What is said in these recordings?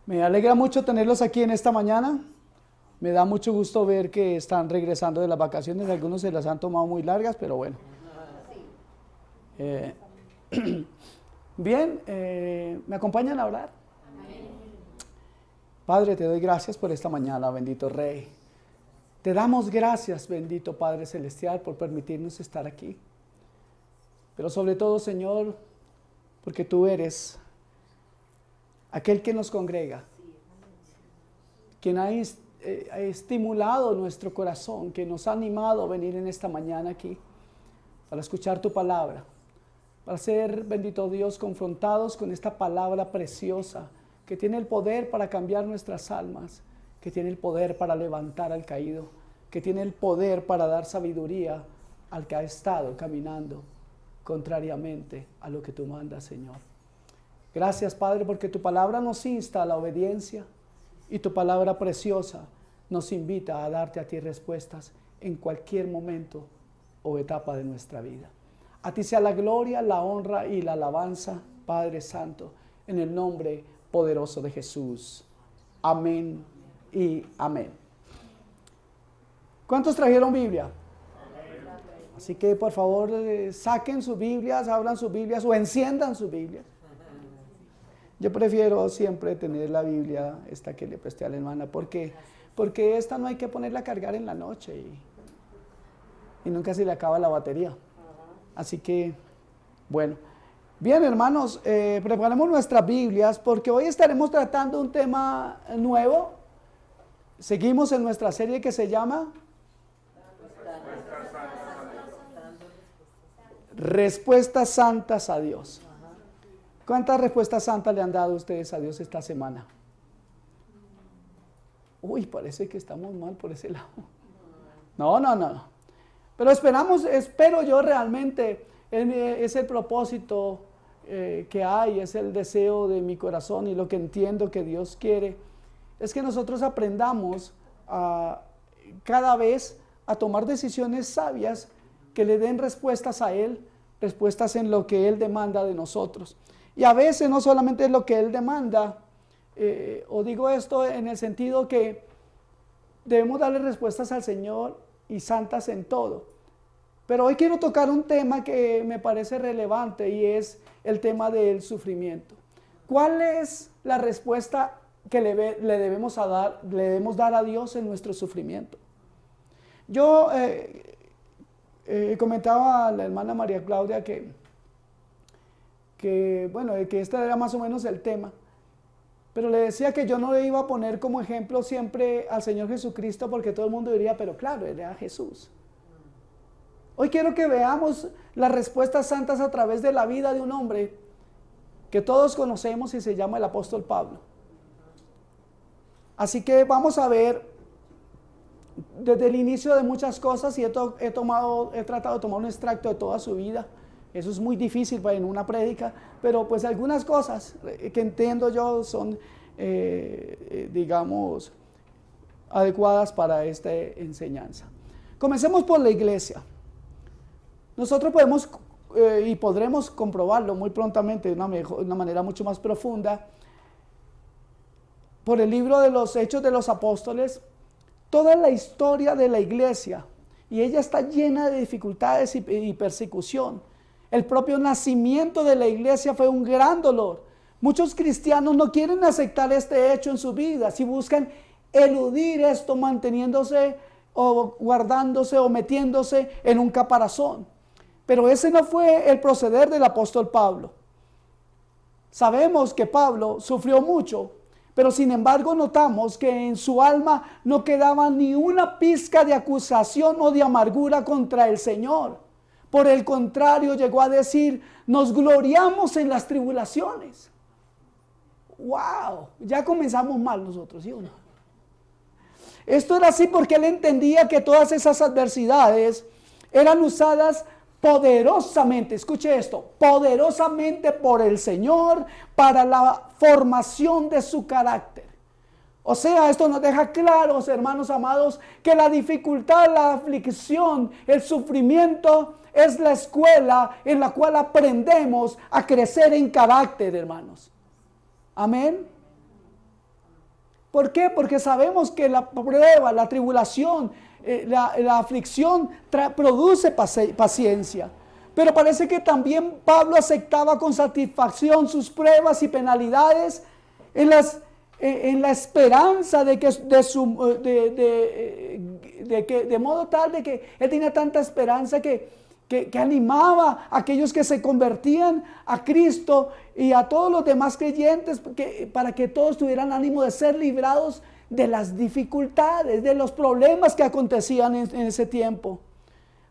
Me alegra mucho tenerlos aquí en esta mañana. Me da mucho gusto ver que están regresando de las vacaciones. Algunos se las han tomado muy largas, pero bueno. Eh, Bien, ¿me acompañan a orar? Padre, te doy gracias por esta mañana, bendito Rey. Te damos gracias, bendito Padre Celestial, por permitirnos estar aquí. Pero sobre todo, Señor, porque tú eres aquel que nos congrega, quien ha estimulado nuestro corazón, que nos ha animado a venir en esta mañana aquí para escuchar tu palabra, para ser, bendito Dios, confrontados con esta palabra preciosa que tiene el poder para cambiar nuestras almas, que tiene el poder para levantar al caído, que tiene el poder para dar sabiduría al que ha estado caminando contrariamente a lo que tú mandas, Señor. Gracias, Padre, porque tu palabra nos insta a la obediencia y tu palabra preciosa nos invita a darte a ti respuestas en cualquier momento o etapa de nuestra vida. A ti sea la gloria, la honra y la alabanza, Padre Santo, en el nombre poderoso de Jesús. Amén y amén. ¿Cuántos trajeron Biblia? Así que por favor saquen sus Biblias, abran sus Biblias o enciendan sus Biblias. Yo prefiero siempre tener la Biblia, esta que le presté a la hermana, porque esta no hay que ponerla a cargar en la noche y nunca se le acaba la batería. Así que, bueno. Bien, hermanos, preparemos nuestras Biblias porque hoy estaremos tratando un tema nuevo. Seguimos en nuestra serie que se llama Respuestas Santas a Dios. ¿Cuántas respuestas santas le han dado ustedes a Dios esta semana? Uy, parece que estamos mal por ese lado. No. Pero espero yo realmente, es el propósito que hay, es el deseo de mi corazón y lo que entiendo que Dios quiere, es que nosotros aprendamos cada vez a tomar decisiones sabias que le den respuestas a Él, respuestas en lo que Él demanda de nosotros. Y a veces no solamente es lo que Él demanda, o digo esto en el sentido que debemos darle respuestas al Señor y santas en todo. Pero hoy quiero tocar un tema que me parece relevante y es el tema del sufrimiento. ¿Cuál es la respuesta que le debemos dar a Dios en nuestro sufrimiento? Yo comentaba a la hermana María Claudia que este era más o menos el tema, pero le decía que yo no le iba a poner como ejemplo siempre al Señor Jesucristo porque todo el mundo diría, pero claro, Él era Jesús. Hoy quiero que veamos las respuestas santas a través de la vida de un hombre que todos conocemos y se llama el apóstol Pablo. Así que vamos a ver desde el inicio de muchas cosas y he tratado de tomar un extracto de toda su vida. Eso es muy difícil en una prédica, pero pues algunas cosas que entiendo yo son, digamos, adecuadas para esta enseñanza. Comencemos por la iglesia. Nosotros podemos y podremos comprobarlo muy prontamente de una manera mucho más profunda por el libro de los Hechos de los Apóstoles, toda la historia de la iglesia, y ella está llena de dificultades y persecución. El propio nacimiento de la iglesia fue un gran dolor. Muchos cristianos no quieren aceptar este hecho en su vida, si buscan eludir esto manteniéndose o guardándose o metiéndose en un caparazón. Pero ese no fue el proceder del apóstol Pablo. Sabemos que Pablo sufrió mucho, pero sin embargo notamos que en su alma no quedaba ni una pizca de acusación o de amargura contra el Señor. Por el contrario, llegó a decir, nos gloriamos en las tribulaciones. ¡Wow! Ya comenzamos mal nosotros, ¿sí o no? Esto era así porque él entendía que todas esas adversidades eran usadas poderosamente, escuche esto, poderosamente por el Señor para la formación de su carácter. O sea, esto nos deja claros, hermanos amados, que la dificultad, la aflicción, el sufrimiento es la escuela en la cual aprendemos a crecer en carácter, hermanos. Amén. ¿Por qué? Porque sabemos que la prueba, la tribulación, la aflicción produce paciencia. Pero parece que también Pablo aceptaba con satisfacción sus pruebas y penalidades en la esperanza de modo tal de que él tenía tanta esperanza que animaba a aquellos que se convertían a Cristo y a todos los demás creyentes para que todos tuvieran ánimo de ser librados de las dificultades, de los problemas que acontecían en ese tiempo.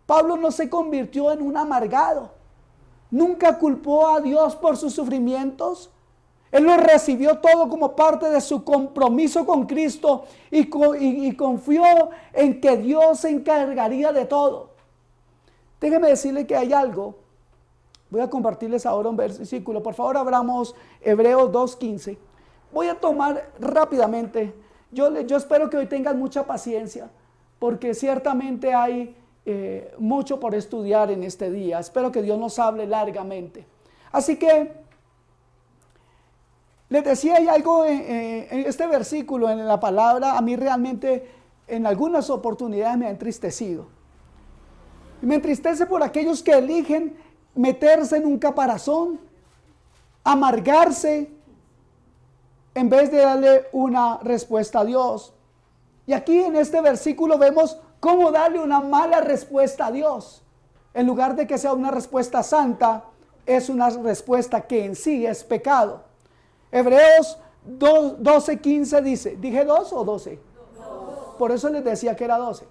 Pablo no se convirtió en un amargado, nunca culpó a Dios por sus sufrimientos. Él lo recibió todo como parte de su compromiso con Cristo y confió en que Dios se encargaría de todo. Déjeme decirle que hay algo. Voy a compartirles ahora un versículo. Por favor, abramos Hebreos 2:15. Voy a tomar rápidamente. Yo espero que hoy tengan mucha paciencia, porque ciertamente hay mucho por estudiar en este día. Espero que Dios nos hable largamente. Así que, les decía, hay algo en este versículo, en la palabra, a mí realmente en algunas oportunidades me ha entristecido. Y me entristece por aquellos que eligen meterse en un caparazón, amargarse, en vez de darle una respuesta a Dios. Y aquí en este versículo vemos cómo darle una mala respuesta a Dios. En lugar de que sea una respuesta santa, es una respuesta que en sí es pecado. Hebreos 12:15 dice, ¿dije 2 o 12? 2. Por eso les decía que era 12.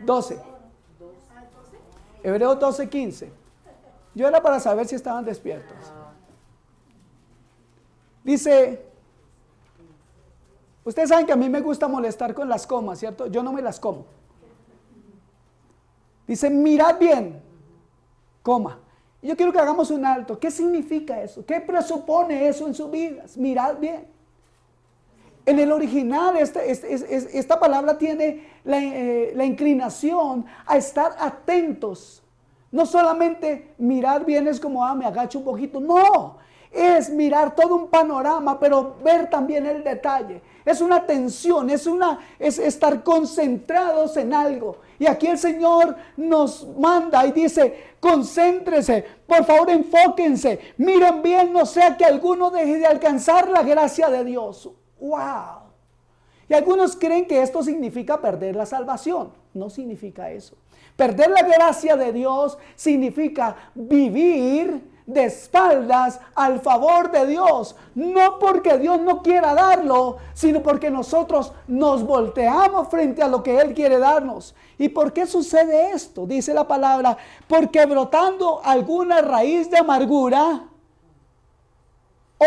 12. Hebreos 12:15. Yo era para saber si estaban despiertos. Dice, ustedes saben que a mí me gusta molestar con las comas, ¿cierto? Yo no me las como. Dice, mirad bien, coma. Y yo quiero que hagamos un alto. ¿Qué significa eso? ¿Qué presupone eso en sus vidas? Mirad bien. En el original, esta palabra tiene la inclinación a estar atentos. No solamente mirar bien es como, me agacho un poquito. No, es mirar todo un panorama, pero ver también el detalle. Es una atención, es estar concentrados en algo. Y aquí el Señor nos manda y dice, concéntrese, por favor enfóquense, miren bien, no sea que alguno deje de alcanzar la gracia de Dios. ¡Wow! Y algunos creen que esto significa perder la salvación. No significa eso. Perder la gracia de Dios significa vivir de espaldas al favor de Dios. No porque Dios no quiera darlo, sino porque nosotros nos volteamos frente a lo que Él quiere darnos. ¿Y por qué sucede esto? Dice la palabra, porque brotando alguna raíz de amargura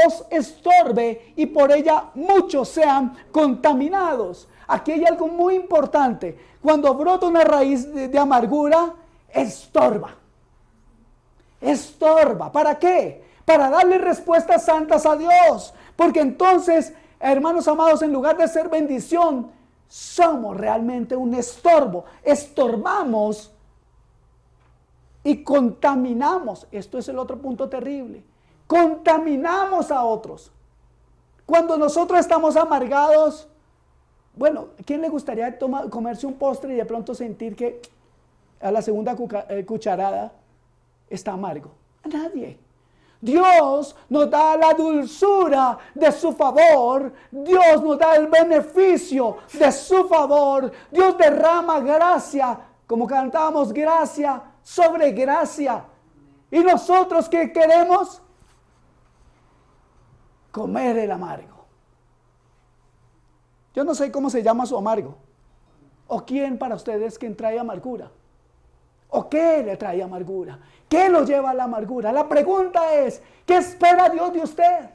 os estorbe y por ella muchos sean contaminados. Aquí hay algo muy importante. Cuando brota una raíz de amargura, estorba. Estorba. ¿Para qué? Para darle respuestas santas a Dios. Porque entonces, hermanos amados, en lugar de ser bendición, somos realmente un estorbo. Estorbamos y contaminamos. Esto es el otro punto terrible. Contaminamos a otros. Cuando nosotros estamos amargados, bueno, ¿quién le gustaría comerse un postre y de pronto sentir que a la segunda cucharada está amargo? A nadie. Dios nos da la dulzura de su favor. Dios nos da el beneficio de su favor. Dios derrama gracia, como cantábamos, gracia sobre gracia. ¿Y nosotros qué queremos? Comer el amargo. Yo no sé cómo se llama su amargo. ¿O quién para ustedes quien trae amargura? ¿O qué le trae amargura? ¿Qué lo lleva a la amargura? La pregunta es, ¿qué espera Dios de usted?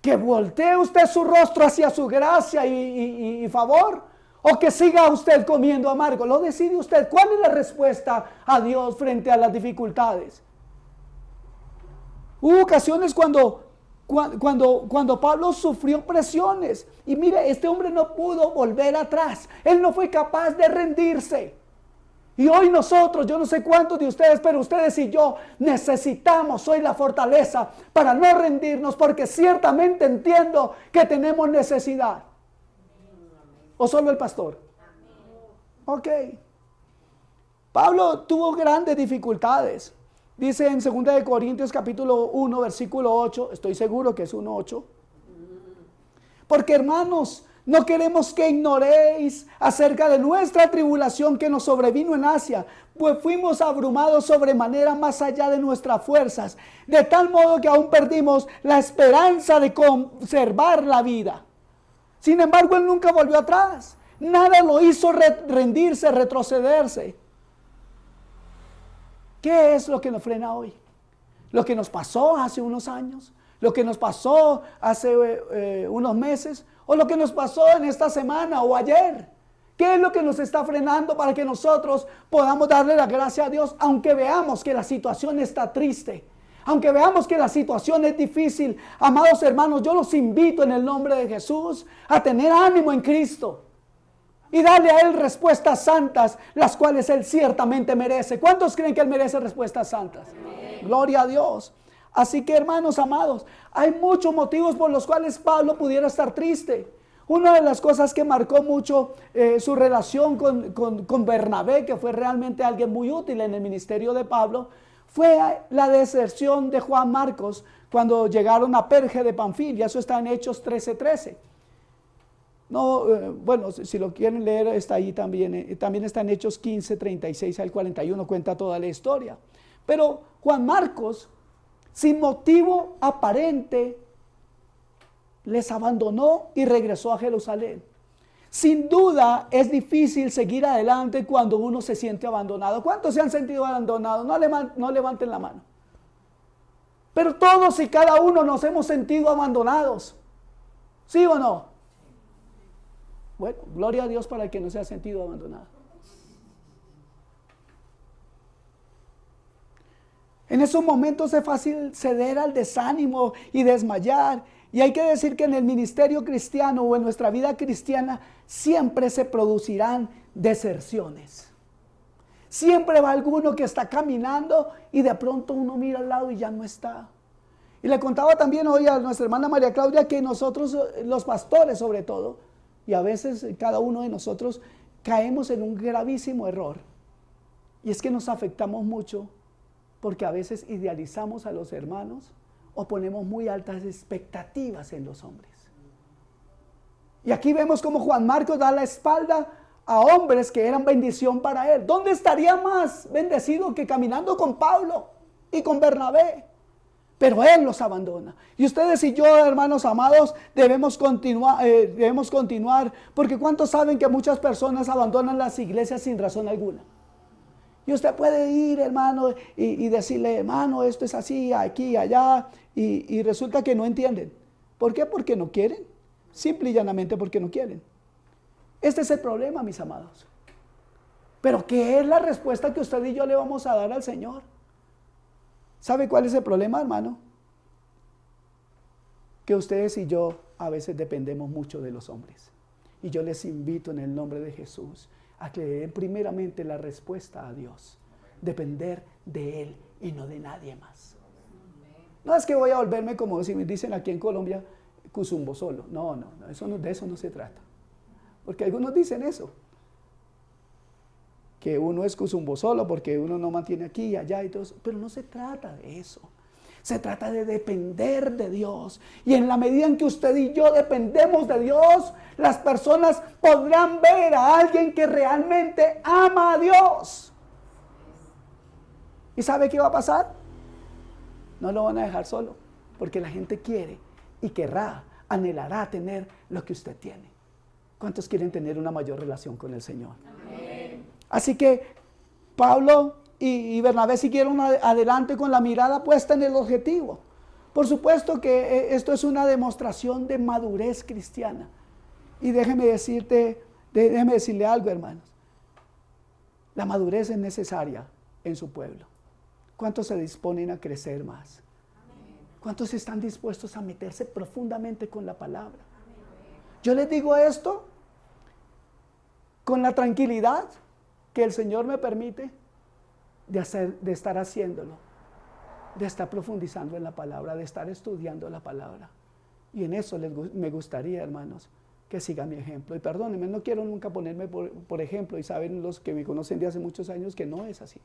¿Que voltee usted su rostro hacia su gracia y favor? ¿O que siga usted comiendo amargo? Lo decide usted. ¿Cuál es la respuesta a Dios frente a las dificultades? Hubo ocasiones cuando Pablo sufrió presiones. Y mire, este hombre no pudo volver atrás. Él no fue capaz de rendirse. Y hoy nosotros, yo no sé cuántos de ustedes, pero ustedes y yo necesitamos hoy la fortaleza para no rendirnos, porque ciertamente entiendo que tenemos necesidad. ¿O solo el pastor? Ok. Pablo tuvo grandes dificultades. Dice en 2 Corintios capítulo 1, versículo 8, estoy seguro que es 1:8. Porque hermanos, no queremos que ignoréis acerca de nuestra tribulación que nos sobrevino en Asia, pues fuimos abrumados sobremanera más allá de nuestras fuerzas, de tal modo que aún perdimos la esperanza de conservar la vida. Sin embargo, él nunca volvió atrás. Nada lo hizo rendirse, retrocederse. ¿Qué es lo que nos frena hoy? Lo que nos pasó hace unos años, lo que nos pasó hace unos meses, o lo que nos pasó en esta semana o ayer. ¿Qué es lo que nos está frenando para que nosotros podamos darle la gracia a Dios, aunque veamos que la situación está triste? Aunque veamos que la situación es difícil, amados hermanos, yo los invito en el nombre de Jesús a tener ánimo en Cristo y darle a Él respuestas santas, las cuales Él ciertamente merece. ¿Cuántos creen que Él merece respuestas santas? Amén. Gloria a Dios. Así que, hermanos amados, hay muchos motivos por los cuales Pablo pudiera estar triste. Una de las cosas que marcó mucho su relación con Bernabé, que fue realmente alguien muy útil en el ministerio de Pablo, fue la deserción de Juan Marcos cuando llegaron a Perge de Panfilia. Eso está en Hechos 13:13. No, bueno, si lo quieren leer, está ahí también. También está en Hechos 15:36 al 41, cuenta toda la historia. Pero Juan Marcos, sin motivo aparente, les abandonó y regresó a Jerusalén. Sin duda es difícil seguir adelante cuando uno se siente abandonado. ¿Cuántos se han sentido abandonados? No levanten la mano. Pero todos y cada uno nos hemos sentido abandonados. ¿Sí o no? Bueno, gloria a Dios para el que no se ha sentido abandonado. En esos momentos es fácil ceder al desánimo y desmayar. Y hay que decir que en el ministerio cristiano o en nuestra vida cristiana siempre se producirán deserciones. Siempre va alguno que está caminando y de pronto uno mira al lado y ya no está. Y le contaba también hoy a nuestra hermana María Claudia que nosotros, los pastores sobre todo, y a veces cada uno de nosotros caemos en un gravísimo error. Y es que nos afectamos mucho porque a veces idealizamos a los hermanos o ponemos muy altas expectativas en los hombres. Y aquí vemos cómo Juan Marcos da la espalda a hombres que eran bendición para él. ¿Dónde estaría más bendecido que caminando con Pablo y con Bernabé? Pero él los abandona. Y ustedes y yo, hermanos amados, debemos continuar, porque ¿cuántos saben que muchas personas abandonan las iglesias sin razón alguna? Y usted puede ir, hermano, y decirle, hermano, esto es así, aquí, allá, y resulta que no entienden. ¿Por qué? Porque no quieren. Simple y llanamente porque no quieren. Este es el problema, mis amados. Pero ¿qué es la respuesta que usted y yo le vamos a dar al Señor? ¿Sabe cuál es el problema, hermano? Que ustedes y yo a veces dependemos mucho de los hombres. Y yo les invito en el nombre de Jesús a que le den primeramente la respuesta a Dios. Depender de Él y no de nadie más. No es que voy a volverme como si me dicen aquí en Colombia, cuzumbo solo. No, de eso no se trata. Porque algunos dicen eso. Que uno es cuzumbo solo porque uno no mantiene aquí y allá y todo eso. Pero no se trata de eso. Se trata de depender de Dios. Y en la medida en que usted y yo dependemos de Dios, las personas podrán ver a alguien que realmente ama a Dios. ¿Y sabe qué va a pasar? No lo van a dejar solo, porque la gente quiere y querrá, anhelará tener lo que usted tiene. ¿Cuántos quieren tener una mayor relación con el Señor? Amén. Así que Pablo y Bernabé siguieron adelante con la mirada puesta en el objetivo. Por supuesto que esto es una demostración de madurez cristiana. Y déjeme decirle algo, hermanos. La madurez es necesaria en su pueblo. ¿Cuántos se disponen a crecer más? ¿Cuántos están dispuestos a meterse profundamente con la palabra? Yo les digo esto con la tranquilidad que el Señor me permite de estar haciéndolo, de estar profundizando en la palabra, de estar estudiando la palabra. Y en eso me gustaría, hermanos, que sigan mi ejemplo. Y perdónenme, no quiero nunca ponerme por ejemplo, y saben los que me conocen de hace muchos años que no es así.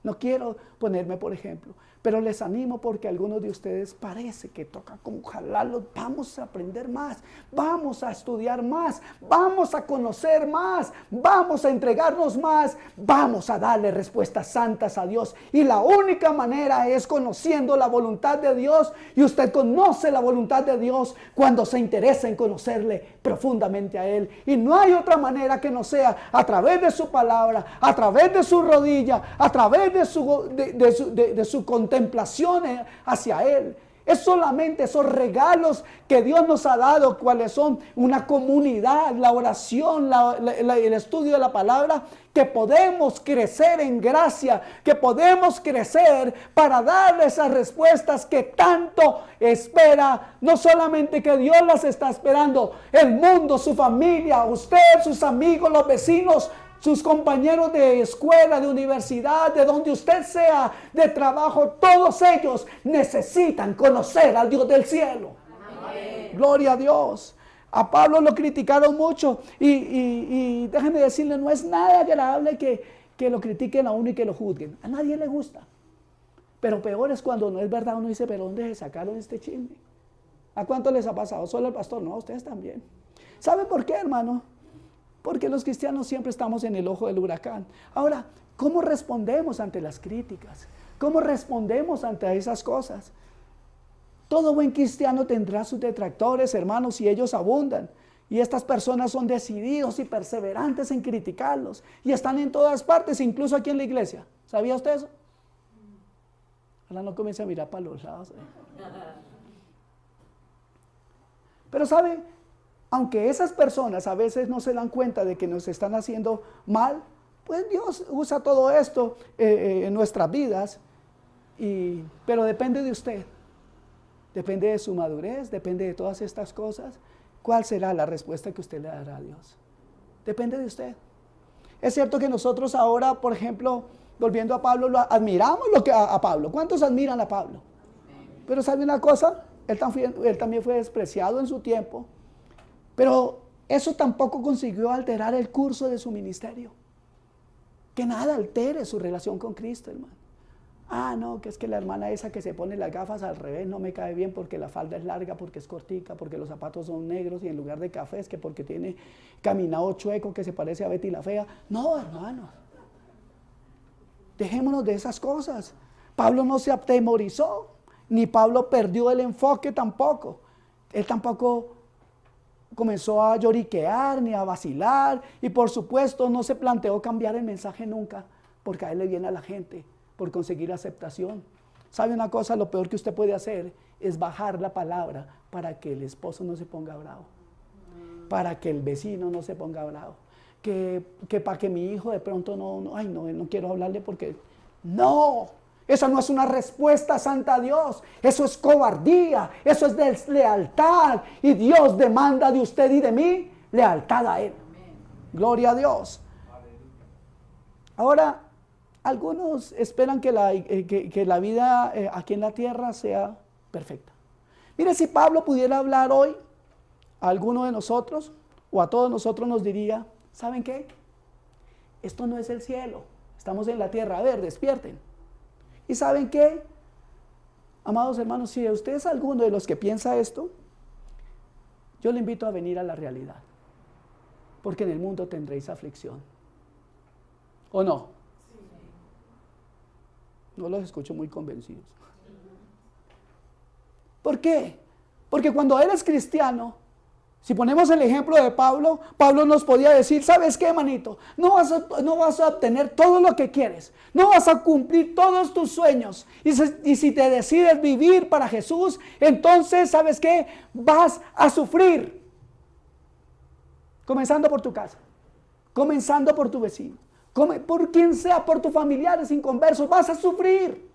No quiero ponerme por ejemplo, pero les animo porque a algunos de ustedes parece que toca como jalarlos. Vamos a aprender más, vamos a estudiar más, vamos a conocer más, vamos a entregarnos más, vamos a darle respuestas santas a Dios. Y la única manera es conociendo la voluntad de Dios, y usted conoce la voluntad de Dios cuando se interesa en conocerle profundamente a Él. Y no hay otra manera que no sea a través de su palabra, a través de su rodilla, a través de su contemplación hacia Él. Es solamente esos regalos que Dios nos ha dado, cuáles son una comunidad, la oración, el estudio de la palabra, que podemos crecer en gracia, que podemos crecer para darle esas respuestas que tanto espera. No solamente que Dios las está esperando, el mundo, su familia, usted, sus amigos, los vecinos, sus compañeros de escuela, de universidad, de donde usted sea, de trabajo, todos ellos necesitan conocer al Dios del cielo. Amén. Gloria a Dios. A Pablo lo criticaron mucho y déjenme decirle, no es nada agradable que lo critiquen a uno y que lo juzguen. A nadie le gusta. Pero peor es cuando no es verdad, uno dice, ¿pero dónde se sacaron este chisme? ¿A cuánto les ha pasado? ¿Solo al pastor? No, a ustedes también. ¿Sabe por qué, hermano? Porque los cristianos siempre estamos en el ojo del huracán. Ahora, ¿cómo respondemos ante las críticas? ¿Cómo respondemos ante esas cosas? Todo buen cristiano tendrá sus detractores, hermanos, y ellos abundan. Y estas personas son decididos y perseverantes en criticarlos. Y están en todas partes, incluso aquí en la iglesia. ¿Sabía usted eso? Ahora no comience a mirar para los lados. Pero ¿sabe? Aunque esas personas a veces no se dan cuenta de que nos están haciendo mal, pues Dios usa todo esto en nuestras vidas, pero depende de usted, depende de su madurez, depende de todas estas cosas. ¿Cuál será la respuesta que usted le dará a Dios? Depende de usted. Es cierto que nosotros ahora, por ejemplo, volviendo a Pablo, admiramos a Pablo. ¿Cuántos admiran a Pablo? Pero ¿sabe una cosa? Él también fue despreciado en su tiempo. Pero eso tampoco consiguió alterar el curso de su ministerio. Que nada altere su relación con Cristo, hermano. Ah, no, que es que la hermana esa que se pone las gafas al revés no me cae bien porque la falda es larga, porque es cortica, porque los zapatos son negros y en lugar de cafés, que porque tiene caminado chueco que se parece a Betty la Fea. No, hermano. Dejémonos de esas cosas. Pablo no se atemorizó, ni Pablo perdió el enfoque tampoco. Él tampoco comenzó a lloriquear ni a vacilar, y por supuesto no se planteó cambiar el mensaje nunca, porque a él le viene a la gente por conseguir aceptación. ¿Sabe una cosa? Lo peor que usted puede hacer es bajar la palabra para que el esposo no se ponga bravo, para que el vecino no se ponga bravo, que para que mi hijo de pronto no quiero hablarle porque no. Esa no es una respuesta santa a Dios. Eso es cobardía. Eso es deslealtad. Y Dios demanda de usted y de mí lealtad a Él. Amén. Gloria a Dios. Ahora, algunos esperan que la vida aquí en la tierra sea perfecta. Mire, si Pablo pudiera hablar hoy a alguno de nosotros o a todos nosotros, nos diría, ¿saben qué? Esto no es el cielo. Estamos en la tierra. A ver, despierten. ¿Y saben qué? Amados hermanos, si usted es alguno de los que piensa esto, yo le invito a venir a la realidad. Porque en el mundo tendréis aflicción. ¿O no? Sí. No los escucho muy convencidos. ¿Por qué? Porque cuando eres cristiano, si ponemos el ejemplo de Pablo, Pablo nos podía decir, ¿sabes qué, manito? No vas a obtener todo lo que quieres. No vas a cumplir todos tus sueños. Y si te decides vivir para Jesús, entonces, ¿sabes qué? Vas a sufrir. Comenzando por tu casa. Comenzando por tu vecino. Por quien sea, por tus familiares inconversos, vas a sufrir.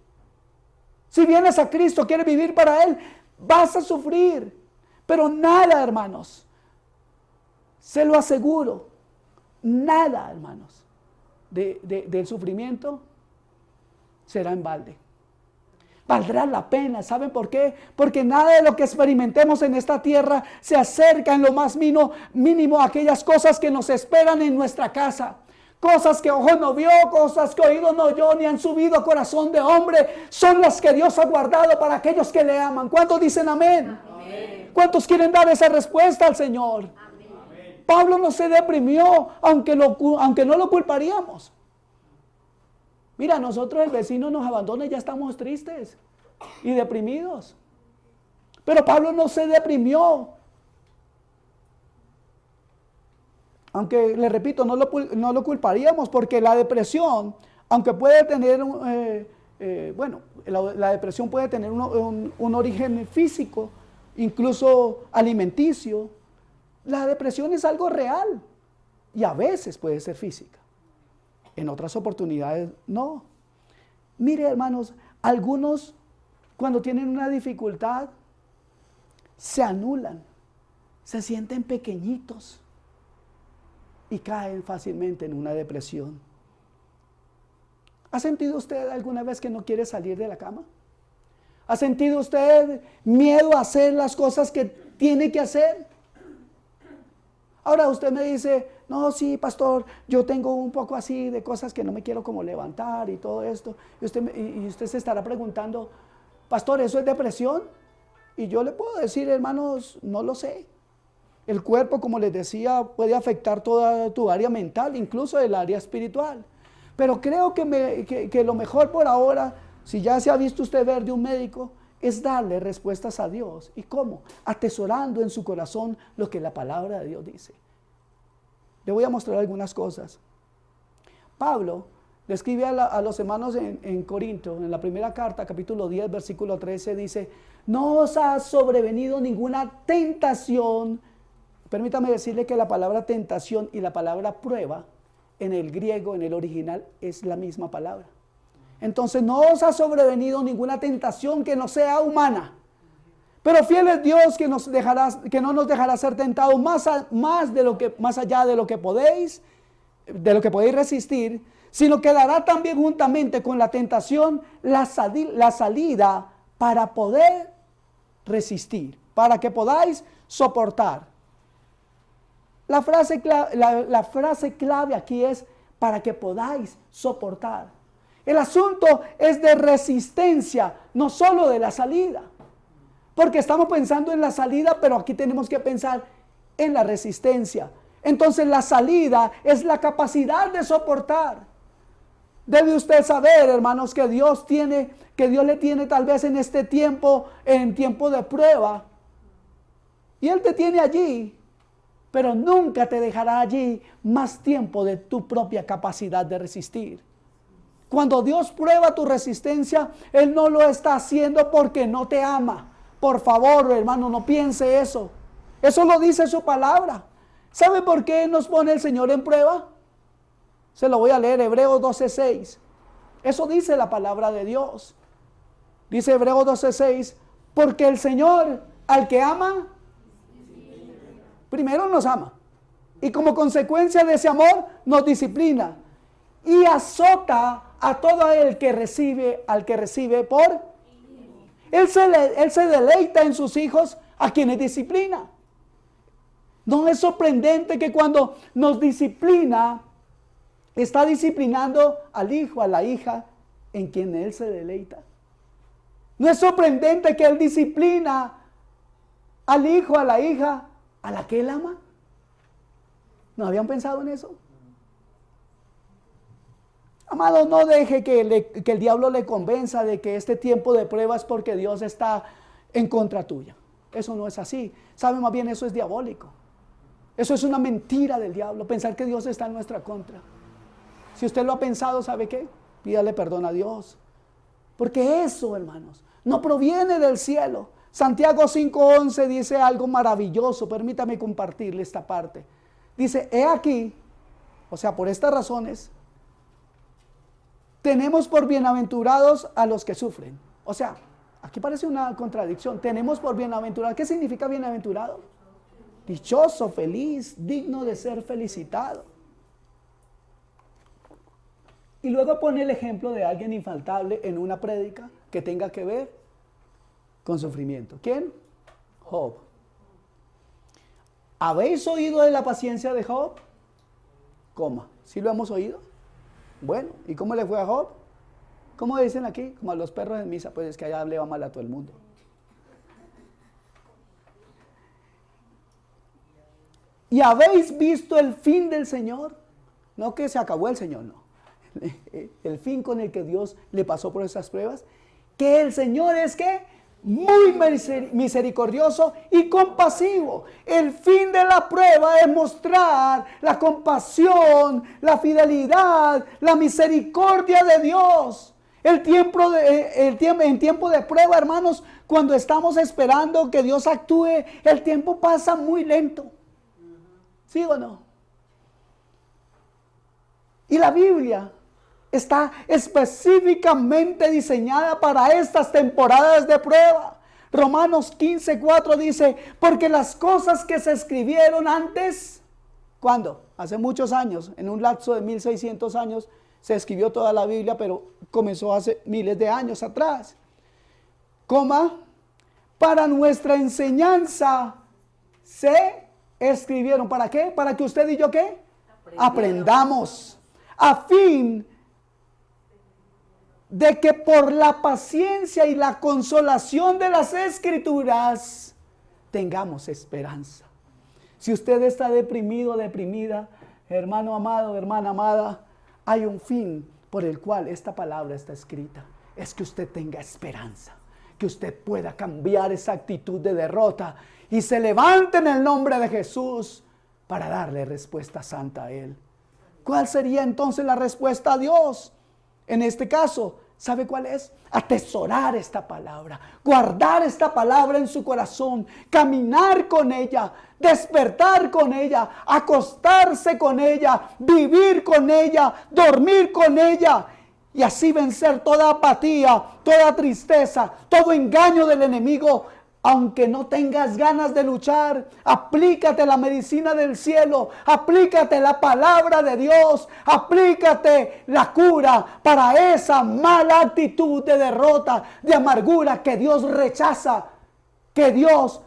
Si vienes a Cristo, quieres vivir para Él, vas a sufrir. Pero nada, hermanos, se lo aseguro, nada, hermanos, del sufrimiento será en balde. Valdrá la pena. ¿Saben por qué? Porque nada de lo que experimentemos en esta tierra se acerca en lo más mínimo a aquellas cosas que nos esperan en nuestra casa. Cosas que ojo no vio, cosas que oído no oyó, ni han subido a corazón de hombre, son las que Dios ha guardado para aquellos que le aman. ¿Cuántos dicen amén? Amén. ¿Cuántos quieren dar esa respuesta al Señor? Amén. Pablo no se deprimió, aunque no lo culparíamos. Mira, nosotros el vecino nos abandona y ya estamos tristes y deprimidos. Pero Pablo no se deprimió. Aunque, le repito, no lo culparíamos, porque la depresión, aunque puede tener, la depresión puede tener un origen físico, incluso alimenticio. La depresión es algo real y a veces puede ser física. En otras oportunidades, no. Mire, hermanos, algunos cuando tienen una dificultad se anulan, se sienten pequeñitos y caen fácilmente en una depresión. ¿Ha sentido usted alguna vez que no quiere salir de la cama? ¿Ha sentido usted miedo a hacer las cosas que tiene que hacer? Ahora usted me dice, no, sí, pastor, yo tengo un poco así de cosas que no me quiero como levantar y todo esto. Y usted se estará preguntando, pastor, ¿eso es depresión? Y yo le puedo decir, hermanos, no lo sé. El cuerpo, como les decía, puede afectar toda tu área mental, incluso el área espiritual. Pero creo que lo mejor por ahora, si ya se ha visto usted ver de un médico, es darle respuestas a Dios. ¿Y cómo? Atesorando en su corazón lo que la palabra de Dios dice. Le voy a mostrar algunas cosas. Pablo le escribe a los hermanos en Corinto, en la primera carta, capítulo 10, versículo 13, dice, no os ha sobrevenido ninguna tentación. Permítame decirle que la palabra tentación y la palabra prueba, en el griego, en el original, es la misma palabra. Entonces, no os ha sobrevenido ninguna tentación que no sea humana. Pero fiel es Dios que no nos dejará ser tentados más allá de lo que podéis resistir, sino que dará también juntamente con la tentación la salida para poder resistir, para que podáis soportar. La frase clave aquí es para que podáis soportar. El asunto es de resistencia, no solo de la salida. Porque estamos pensando en la salida, pero aquí tenemos que pensar en la resistencia. Entonces la salida es la capacidad de soportar. Debe usted saber, hermanos, que Dios le tiene tal vez en este tiempo, en tiempo de prueba. Y Él te tiene allí, pero nunca te dejará allí más tiempo de tu propia capacidad de resistir. Cuando Dios prueba tu resistencia, Él no lo está haciendo porque no te ama. Por favor, hermano, no piense eso. Eso lo dice su palabra. ¿Sabe por qué nos pone el Señor en prueba? Se lo voy a leer, Hebreos 12:6. Eso dice la palabra de Dios. Dice Hebreos 12:6, porque el Señor al que ama, primero nos ama. Y como consecuencia de ese amor, nos disciplina. Y azota a todo el que recibe, al que recibe por... Él se deleita en sus hijos a quienes disciplina. No es sorprendente que cuando nos disciplina, está disciplinando al hijo, a la hija, en quien Él se deleita. No es sorprendente que Él disciplina al hijo, a la hija, a la que Él ama. ¿No habían pensado en eso? Amado, no deje que el diablo le convenza de que este tiempo de prueba es porque Dios está en contra tuya. Eso no es así. ¿Sabe? Más bien eso es diabólico. Eso es una mentira del diablo, pensar que Dios está en nuestra contra. Si usted lo ha pensado, ¿sabe qué? Pídale perdón a Dios. Porque eso, hermanos, no proviene del cielo. Santiago 5:11 dice algo maravilloso. Permítame compartirle esta parte. Dice, he aquí, o sea, por estas razones, tenemos por bienaventurados a los que sufren. O sea, aquí parece una contradicción. Tenemos por bienaventurado. ¿Qué significa bienaventurado? Dichoso, feliz, digno de ser felicitado. Y luego pone el ejemplo de alguien infaltable en una prédica que tenga que ver con sufrimiento. ¿Quién? Job. ¿Habéis oído de la paciencia de Job? Coma. ¿Sí lo hemos oído? Bueno, ¿y cómo le fue a Job? ¿Cómo dicen aquí? Como a los perros en misa, pues es que allá le va mal a todo el mundo. ¿Y habéis visto el fin del Señor? No que se acabó el Señor, no. El fin con el que Dios le pasó por esas pruebas. Que el Señor es que muy misericordioso y compasivo. El fin de la prueba es mostrar la compasión, la fidelidad, la misericordia de Dios. En tiempo de prueba, hermanos, cuando estamos esperando que Dios actúe, el tiempo pasa muy lento. ¿Sí o no? Y la Biblia está específicamente diseñada para estas temporadas de prueba. Romanos 15:4 dice, porque las cosas que se escribieron antes, ¿cuándo? Hace muchos años, en un lapso de 1600 años, se escribió toda la Biblia, pero comenzó hace miles de años atrás. Para nuestra enseñanza se escribieron. ¿Para qué? Para que usted y yo, ¿qué? Aprendamos. A fin de que por la paciencia y la consolación de las Escrituras tengamos esperanza. Si usted está deprimido, deprimida, hermano amado, hermana amada, hay un fin por el cual esta palabra está escrita. Es que usted tenga esperanza, que usted pueda cambiar esa actitud de derrota y se levante en el nombre de Jesús para darle respuesta santa a Él. ¿Cuál sería entonces la respuesta a Dios? En este caso, ¿sabe cuál es? Atesorar esta palabra, guardar esta palabra en su corazón, caminar con ella, despertar con ella, acostarse con ella, vivir con ella, dormir con ella. Y así vencer toda apatía, toda tristeza, todo engaño del enemigo. Aunque no tengas ganas de luchar, aplícate la medicina del cielo, aplícate la palabra de Dios, aplícate la cura para esa mala actitud de derrota, de amargura que Dios rechaza, que Dios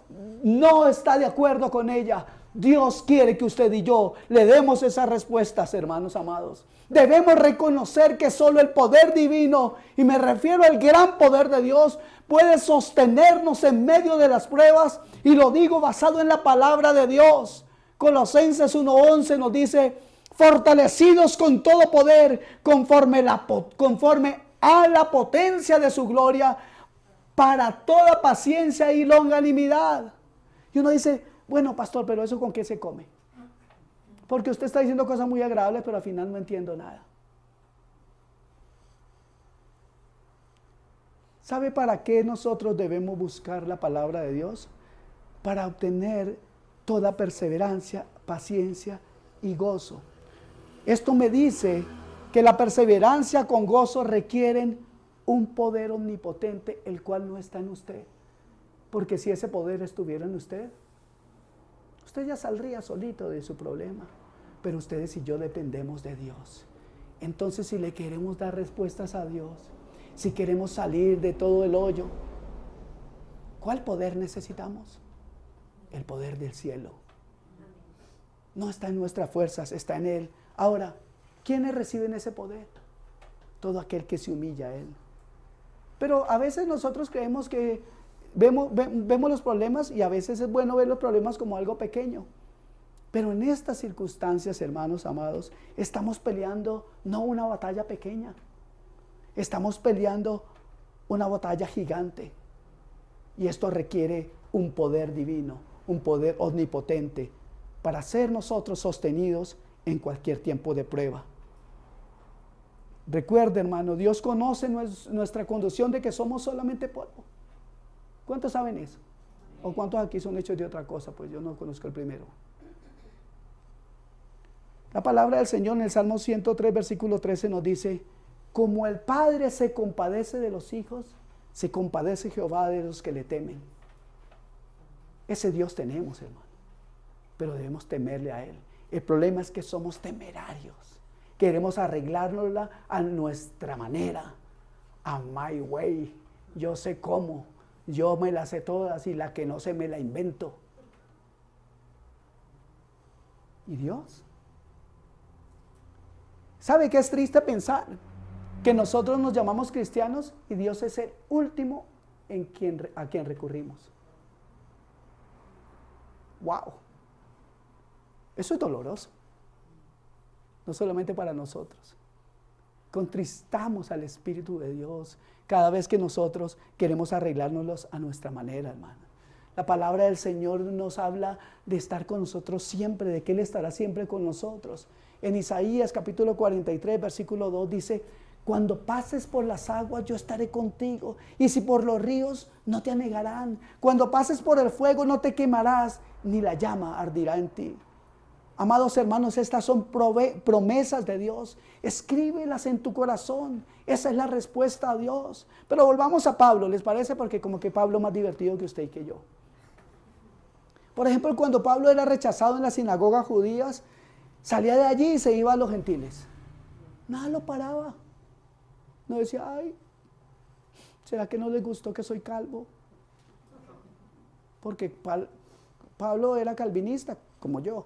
no está de acuerdo con ella. Dios quiere que usted y yo le demos esas respuestas, hermanos amados. Debemos reconocer que solo el poder divino, y me refiero al gran poder de Dios, puede sostenernos en medio de las pruebas, y lo digo basado en la palabra de Dios. Colosenses 1:11 nos dice, fortalecidos con todo poder, conforme a la potencia de su gloria, para toda paciencia y longanimidad. Y uno dice, bueno, pastor, pero ¿eso con qué se come? Porque usted está diciendo cosas muy agradables, pero al final no entiendo nada. ¿Sabe para qué nosotros debemos buscar la palabra de Dios? Para obtener toda perseverancia, paciencia y gozo. Esto me dice que la perseverancia con gozo requieren un poder omnipotente, el cual no está en usted. Porque si ese poder estuviera en usted, usted ya saldría solito de su problema. Pero ustedes y yo dependemos de Dios. Entonces, si le queremos dar respuestas a Dios, si queremos salir de todo el hoyo, ¿cuál poder necesitamos? El poder del cielo. No está en nuestras fuerzas, está en Él. Ahora, ¿quiénes reciben ese poder? Todo aquel que se humilla a Él. Pero a veces nosotros creemos que vemos los problemas, y a veces es bueno ver los problemas como algo pequeño. Pero en estas circunstancias, hermanos amados, estamos peleando no una batalla pequeña. Estamos peleando una batalla gigante. Y esto requiere un poder divino, un poder omnipotente, para ser nosotros sostenidos en cualquier tiempo de prueba. Recuerde, hermano, Dios conoce nuestra condición de que somos solamente polvo. ¿Cuántos saben eso? ¿O cuántos aquí son hechos de otra cosa? Pues yo no conozco el primero. La palabra del Señor en el Salmo 103, versículo 13 nos dice, como el Padre se compadece de los hijos, se compadece Jehová de los que le temen. Ese Dios tenemos, hermano, pero debemos temerle a Él. El problema es que somos temerarios. queremos arreglárnosla a nuestra manera, a my way. Yo sé cómo, yo me las sé todas y la que no sé me la invento. ¿Y Dios? ¿Sabe qué es triste pensar? Que nosotros nos llamamos cristianos y Dios es el último a quien recurrimos. ¡Wow! Eso es doloroso. No solamente para nosotros. Contristamos al Espíritu de Dios cada vez que nosotros queremos arreglárnoslos a nuestra manera, hermano. La palabra del Señor nos habla de estar con nosotros siempre, de que Él estará siempre con nosotros. En Isaías capítulo 43, versículo 2 dice: cuando pases por las aguas, yo estaré contigo. Y si por los ríos, no te anegarán. Cuando pases por el fuego, no te quemarás, ni la llama ardirá en ti. Amados hermanos, estas son promesas de Dios. Escríbelas en tu corazón. Esa es la respuesta a Dios. Pero volvamos a Pablo, ¿les parece? Porque como que Pablo es más divertido que usted y que yo. Por ejemplo, cuando Pablo era rechazado en las sinagogas judías, salía de allí y se iba a los gentiles. Nada lo paraba. No decía: ay, ¿será que no les gustó que soy calvo? Porque Pablo era calvinista, como yo.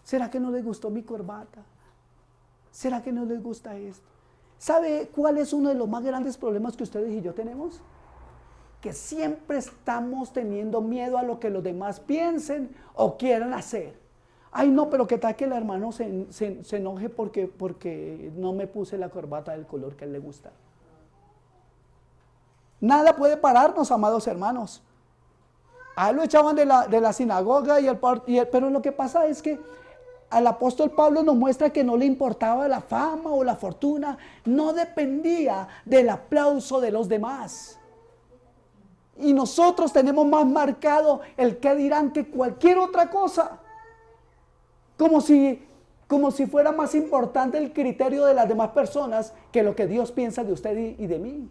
¿Será que no les gustó mi corbata? ¿Será que no les gusta esto? ¿Sabe cuál es uno de los más grandes problemas que ustedes y yo tenemos? Que siempre estamos teniendo miedo a lo que los demás piensen o quieran hacer. Ay, no, pero qué tal que el hermano se enoje porque no me puse la corbata del color que a él le gusta. Nada puede pararnos, amados hermanos. A él lo echaban de la sinagoga, pero lo que pasa es que al apóstol Pablo nos muestra que no le importaba la fama o la fortuna, no dependía del aplauso de los demás. Y nosotros tenemos más marcado el qué dirán que cualquier otra cosa. Como si fuera más importante el criterio de las demás personas que lo que Dios piensa de usted y de mí.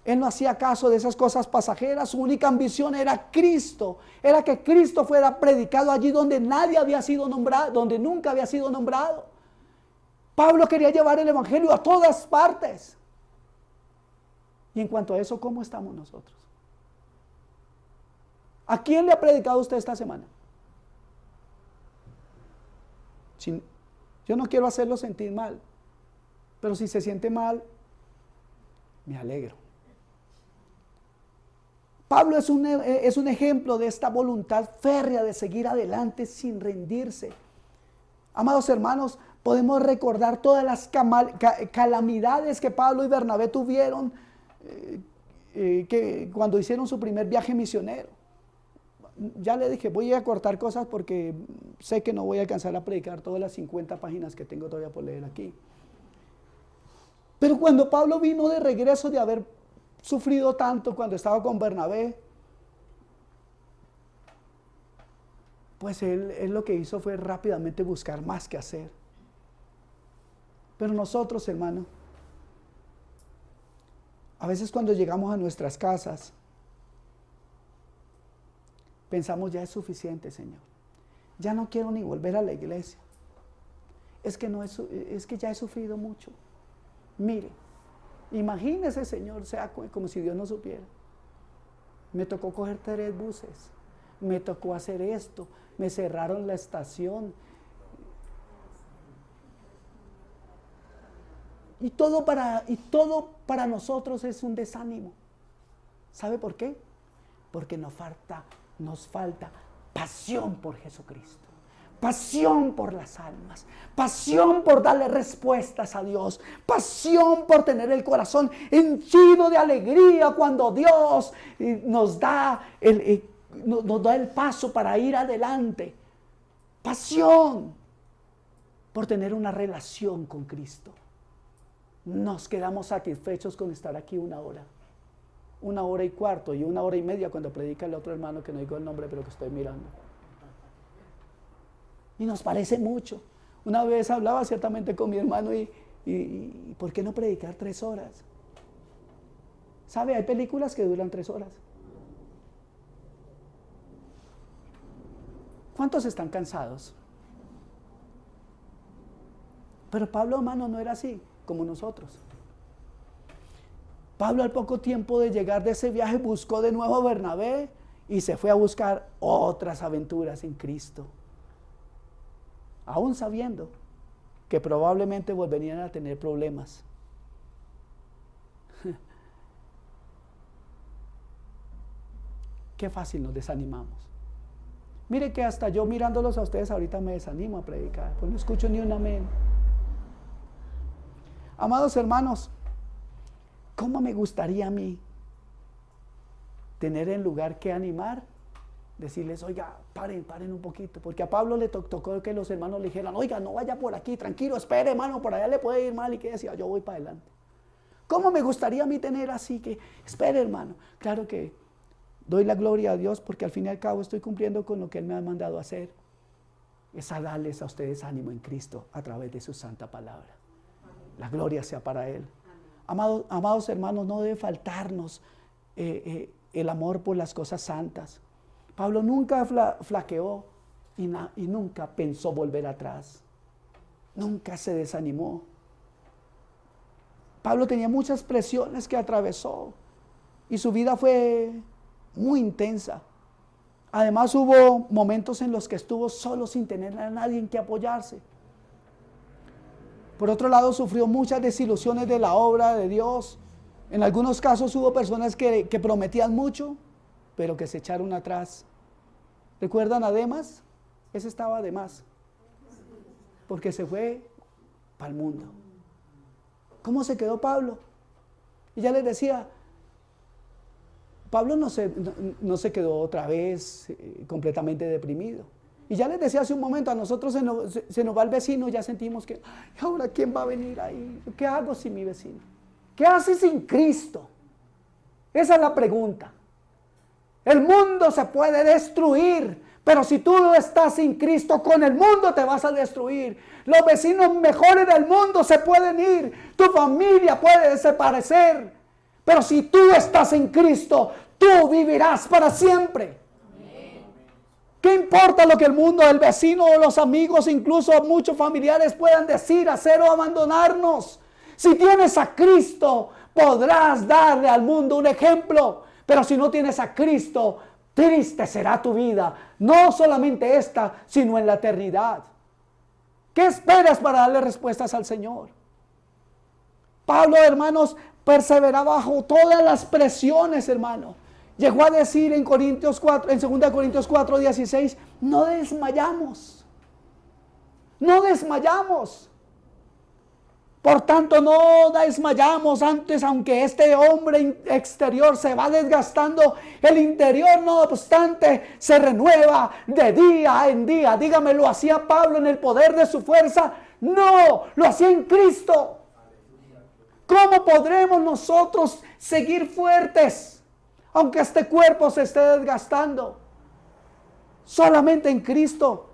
Él no hacía caso de esas cosas pasajeras. Su única ambición era Cristo. Era que Cristo fuera predicado allí donde nadie había sido nombrado, donde nunca había sido nombrado. Pablo quería llevar el evangelio a todas partes. Y en cuanto a eso, ¿cómo estamos nosotros? ¿A quién le ha predicado usted esta semana? Yo no quiero hacerlo sentir mal, pero si se siente mal, me alegro. Pablo es un ejemplo de esta voluntad férrea de seguir adelante sin rendirse. Amados hermanos, podemos recordar todas las calamidades que Pablo y Bernabé tuvieron que cuando hicieron su primer viaje misionero. Ya le dije, voy a cortar cosas porque sé que no voy a alcanzar a predicar todas las 50 páginas que tengo todavía por leer aquí. Pero cuando Pablo vino de regreso de haber sufrido tanto cuando estaba con Bernabé, pues él lo que hizo fue rápidamente buscar más que hacer. Pero nosotros, hermano, a veces cuando llegamos a nuestras casas, pensamos: ya es suficiente, Señor. Ya no quiero ni volver a la iglesia. Es que ya he sufrido mucho. Mire, imagínese, Señor, sea como si Dios no supiera. Me tocó coger 3 buses. Me tocó hacer esto. Me cerraron la estación. Y todo para nosotros es un desánimo. ¿Sabe por qué? Porque nos falta pasión por Jesucristo, pasión por las almas, pasión por darle respuestas a Dios, pasión por tener el corazón henchido de alegría cuando Dios nos da el paso para ir adelante, pasión por tener una relación con Cristo. Nos quedamos satisfechos con estar aquí 1 hora. 1 hora y cuarto y 1 hora y media cuando predica el otro hermano que no digo el nombre pero que estoy mirando. Y nos parece mucho. Una vez hablaba ciertamente con mi hermano y ¿por qué no predicar 3 horas? ¿Sabe? Hay películas que duran 3 horas. ¿Cuántos están cansados? Pero Pablo, hermano, no era así como nosotros. Pablo, al poco tiempo de llegar de ese viaje, buscó de nuevo a Bernabé y se fue a buscar otras aventuras en Cristo, aún sabiendo que probablemente volverían a tener problemas. Qué fácil nos desanimamos. Mire que hasta yo mirándolos a ustedes ahorita me desanimo a predicar, pues no escucho ni un amén. Amados hermanos, ¿cómo me gustaría a mí tener en lugar que animar? Decirles, oiga, paren un poquito, porque a Pablo le tocó que los hermanos le dijeran, oiga, no vaya por aquí, tranquilo, espere, hermano, por allá le puede ir mal. Y que decía, yo voy para adelante. ¿Cómo me gustaría a mí tener así que, espere, hermano? Claro que doy la gloria a Dios porque al fin y al cabo estoy cumpliendo con lo que Él me ha mandado a hacer. Es a darles a ustedes ánimo en Cristo a través de su santa palabra. La gloria sea para Él. Amados hermanos, no debe faltarnos el amor por las cosas santas. Pablo nunca flaqueó y nunca pensó volver atrás. Nunca se desanimó. Pablo tenía muchas presiones que atravesó y su vida fue muy intensa. Además hubo momentos en los que estuvo solo sin tener a nadie en que apoyarse. Por otro lado, sufrió muchas desilusiones de la obra de Dios. En algunos casos hubo personas que prometían mucho, pero que se echaron atrás. ¿Recuerdan a Demas? Ese estaba de más, porque se fue para el mundo. ¿Cómo se quedó Pablo? Y ya les decía, Pablo no se quedó otra vez completamente deprimido. Y ya les decía hace un momento, a nosotros se nos va el vecino, ya sentimos que, ahora ¿quién va a venir ahí? ¿Qué hago sin mi vecino? ¿Qué haces sin Cristo? Esa es la pregunta. El mundo se puede destruir, pero si tú no estás sin Cristo, con el mundo te vas a destruir. Los vecinos mejores del mundo se pueden ir, tu familia puede desaparecer, pero si tú estás en Cristo, tú vivirás para siempre. ¿Qué importa lo que el mundo, el vecino o los amigos, incluso muchos familiares puedan decir, hacer o abandonarnos? Si tienes a Cristo, podrás darle al mundo un ejemplo. Pero si no tienes a Cristo, triste será tu vida. No solamente esta, sino en la eternidad. ¿Qué esperas para darle respuestas al Señor? Pablo, hermanos, perseveraba bajo todas las presiones, hermano. Llegó a decir en 2 Corintios 4:16, no desmayamos. No desmayamos. Por tanto, no desmayamos antes, aunque este hombre exterior se va desgastando, el interior, no obstante, se renueva de día en día. Dígame, ¿lo hacía Pablo en el poder de su fuerza? No, lo hacía en Cristo. ¿Cómo podremos nosotros seguir fuertes, aunque este cuerpo se esté desgastando? Solamente en Cristo.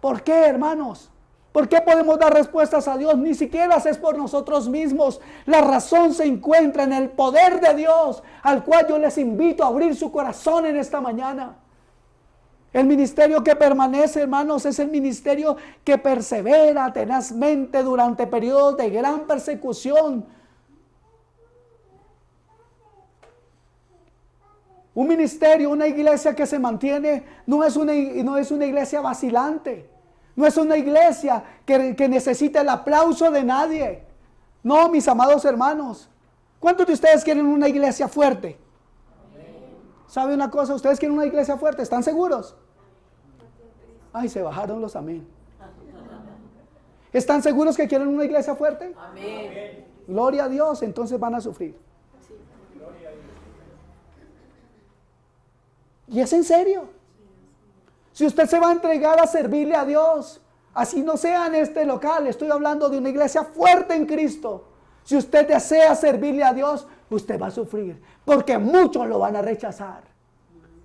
¿Por qué, hermanos? ¿Por qué podemos dar respuestas a Dios? Ni siquiera es por nosotros mismos. La razón se encuentra en el poder de Dios, al cual yo les invito a abrir su corazón en esta mañana. El ministerio que permanece, hermanos, es el ministerio que persevera tenazmente durante periodos de gran persecución. Un ministerio, una iglesia que se mantiene, no es una iglesia vacilante. No es una iglesia que necesita el aplauso de nadie. No, mis amados hermanos. ¿Cuántos de ustedes quieren una iglesia fuerte? ¿Sabe una cosa? ¿Ustedes quieren una iglesia fuerte? ¿Están seguros? Ay, se bajaron los amén. ¿Están seguros que quieren una iglesia fuerte? Amén. Gloria a Dios, entonces van a sufrir. Y es en serio. Si usted se va a entregar a servirle a Dios, así no sea en este local, estoy hablando de una iglesia fuerte en Cristo. Si usted desea servirle a Dios, usted va a sufrir, porque muchos lo van a rechazar.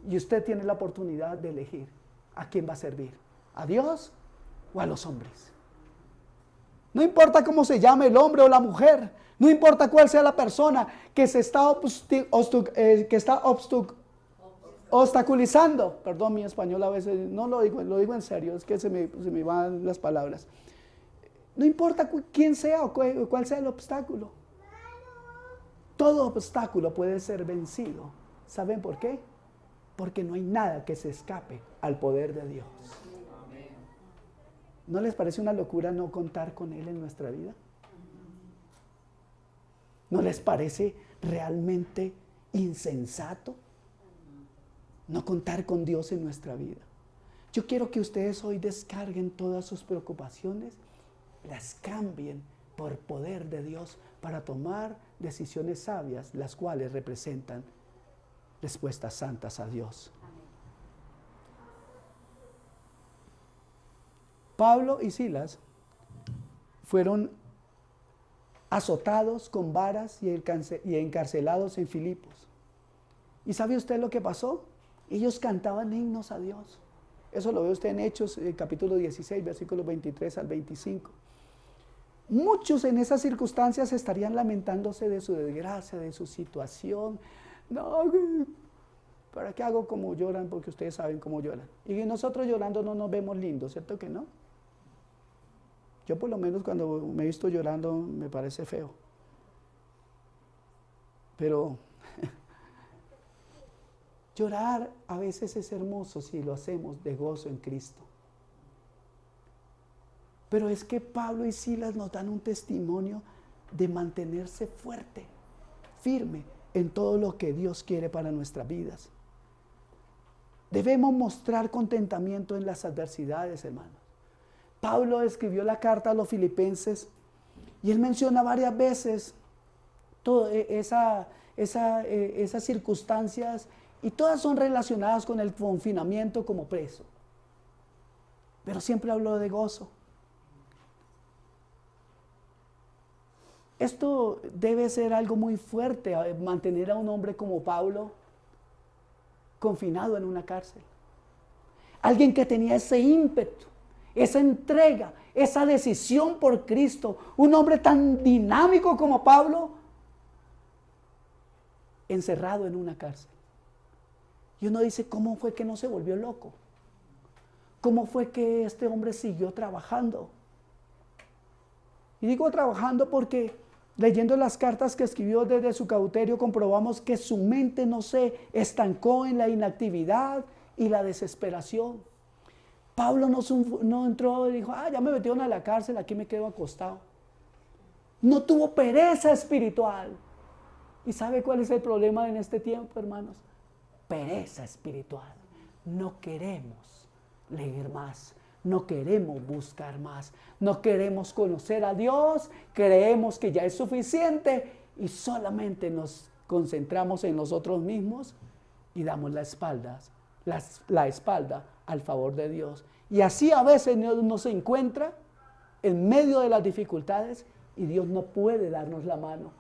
Y usted tiene la oportunidad de elegir a quién va a servir, a Dios o a los hombres. No importa cómo se llame el hombre o la mujer, no importa cuál sea la persona que se está obstaculizando, perdón, mi español a veces no lo digo en serio, es que se me van las palabras. No importa quién sea o cuál sea el obstáculo. Todo obstáculo puede ser vencido. ¿Saben por qué? Porque no hay nada que se escape al poder de Dios. ¿No les parece una locura no contar con Él en nuestra vida? ¿No les parece realmente insensato no contar con Dios en nuestra vida? Yo quiero que ustedes hoy descarguen todas sus preocupaciones, las cambien por poder de Dios para tomar decisiones sabias, las cuales representan respuestas santas a Dios. Pablo y Silas fueron azotados con varas y encarcelados en Filipos. ¿Y sabe usted lo que pasó? Ellos cantaban himnos a Dios. Eso lo ve usted en Hechos, capítulo 16, versículos 23 al 25. Muchos en esas circunstancias estarían lamentándose de su desgracia, de su situación. No, ¿para qué hago como lloran? Porque ustedes saben cómo lloran. Y nosotros llorando no nos vemos lindos, ¿cierto que no? Yo por lo menos cuando me he visto llorando me parece feo. Pero llorar a veces es hermoso si lo hacemos de gozo en Cristo. Pero es que Pablo y Silas nos dan un testimonio de mantenerse fuerte, firme en todo lo que Dios quiere para nuestras vidas. Debemos mostrar contentamiento en las adversidades, hermanos. Pablo escribió la carta a los filipenses y él menciona varias veces todas esas circunstancias y todas son relacionadas con el confinamiento como preso. Pero siempre habló de gozo. Esto debe ser algo muy fuerte, mantener a un hombre como Pablo confinado en una cárcel. Alguien que tenía ese ímpetu, esa entrega, esa decisión por Cristo. Un hombre tan dinámico como Pablo, encerrado en una cárcel. Y uno dice, ¿cómo fue que no se volvió loco? ¿Cómo fue que este hombre siguió trabajando? Y digo trabajando porque leyendo las cartas que escribió desde su cautiverio comprobamos que su mente no se estancó en la inactividad y la desesperación. Pablo no entró y dijo, ya me metieron a la cárcel, aquí me quedo acostado. No tuvo pereza espiritual. ¿Y sabe cuál es el problema en este tiempo, hermanos? Pereza espiritual. No queremos leer más. No queremos buscar más, no queremos conocer a Dios, creemos que ya es suficiente y solamente nos concentramos en nosotros mismos y damos la espalda al favor de Dios. Y así a veces nos encuentra en medio de las dificultades y Dios no puede darnos la mano.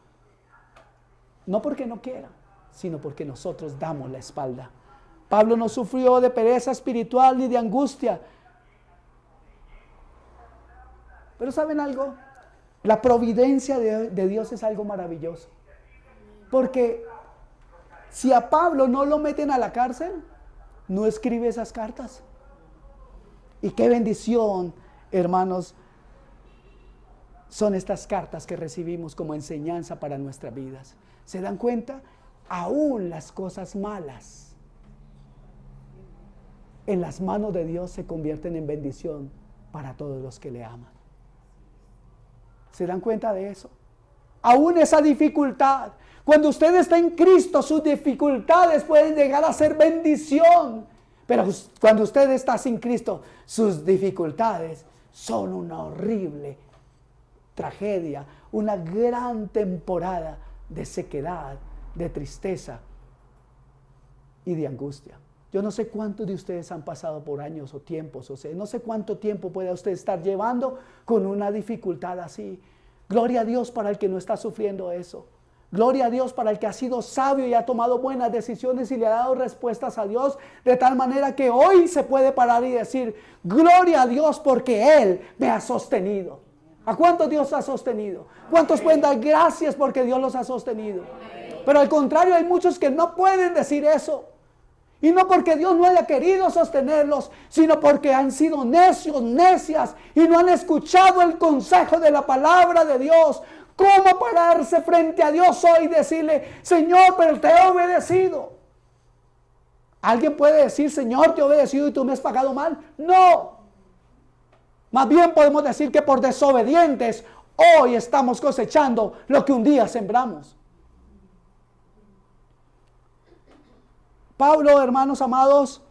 No porque no quiera, sino porque nosotros damos la espalda. Pablo no sufrió de pereza espiritual ni de angustia. Pero ¿saben algo? La providencia de Dios es algo maravilloso. Porque si a Pablo no lo meten a la cárcel, no escribe esas cartas. Y qué bendición, hermanos, son estas cartas que recibimos como enseñanza para nuestras vidas. ¿Se dan cuenta? Aún las cosas malas en las manos de Dios se convierten en bendición para todos los que le aman. ¿Se dan cuenta de eso? Aún esa dificultad, cuando usted está en Cristo, sus dificultades pueden llegar a ser bendición. Pero cuando usted está sin Cristo, sus dificultades son una horrible tragedia, una gran temporada de sequedad, de tristeza y de angustia. Yo no sé cuántos de ustedes han pasado por años o tiempos, no sé cuánto tiempo pueda usted estar llevando con una dificultad así. Gloria a Dios para el que no está sufriendo eso. Gloria a Dios para el que ha sido sabio y ha tomado buenas decisiones y le ha dado respuestas a Dios de tal manera que hoy se puede parar y decir, gloria a Dios porque Él me ha sostenido. ¿A cuántos Dios ha sostenido? ¿Cuántos pueden dar gracias porque Dios los ha sostenido? Pero al contrario, hay muchos que no pueden decir eso. Y no porque Dios no haya querido sostenerlos, sino porque han sido necios, necias, y no han escuchado el consejo de la palabra de Dios. ¿Cómo pararse frente a Dios hoy y decirle, Señor, pero te he obedecido? ¿Alguien puede decir, Señor, te he obedecido y tú me has pagado mal? No. Más bien podemos decir que por desobedientes hoy estamos cosechando lo que un día sembramos. Pablo, hermanos amados,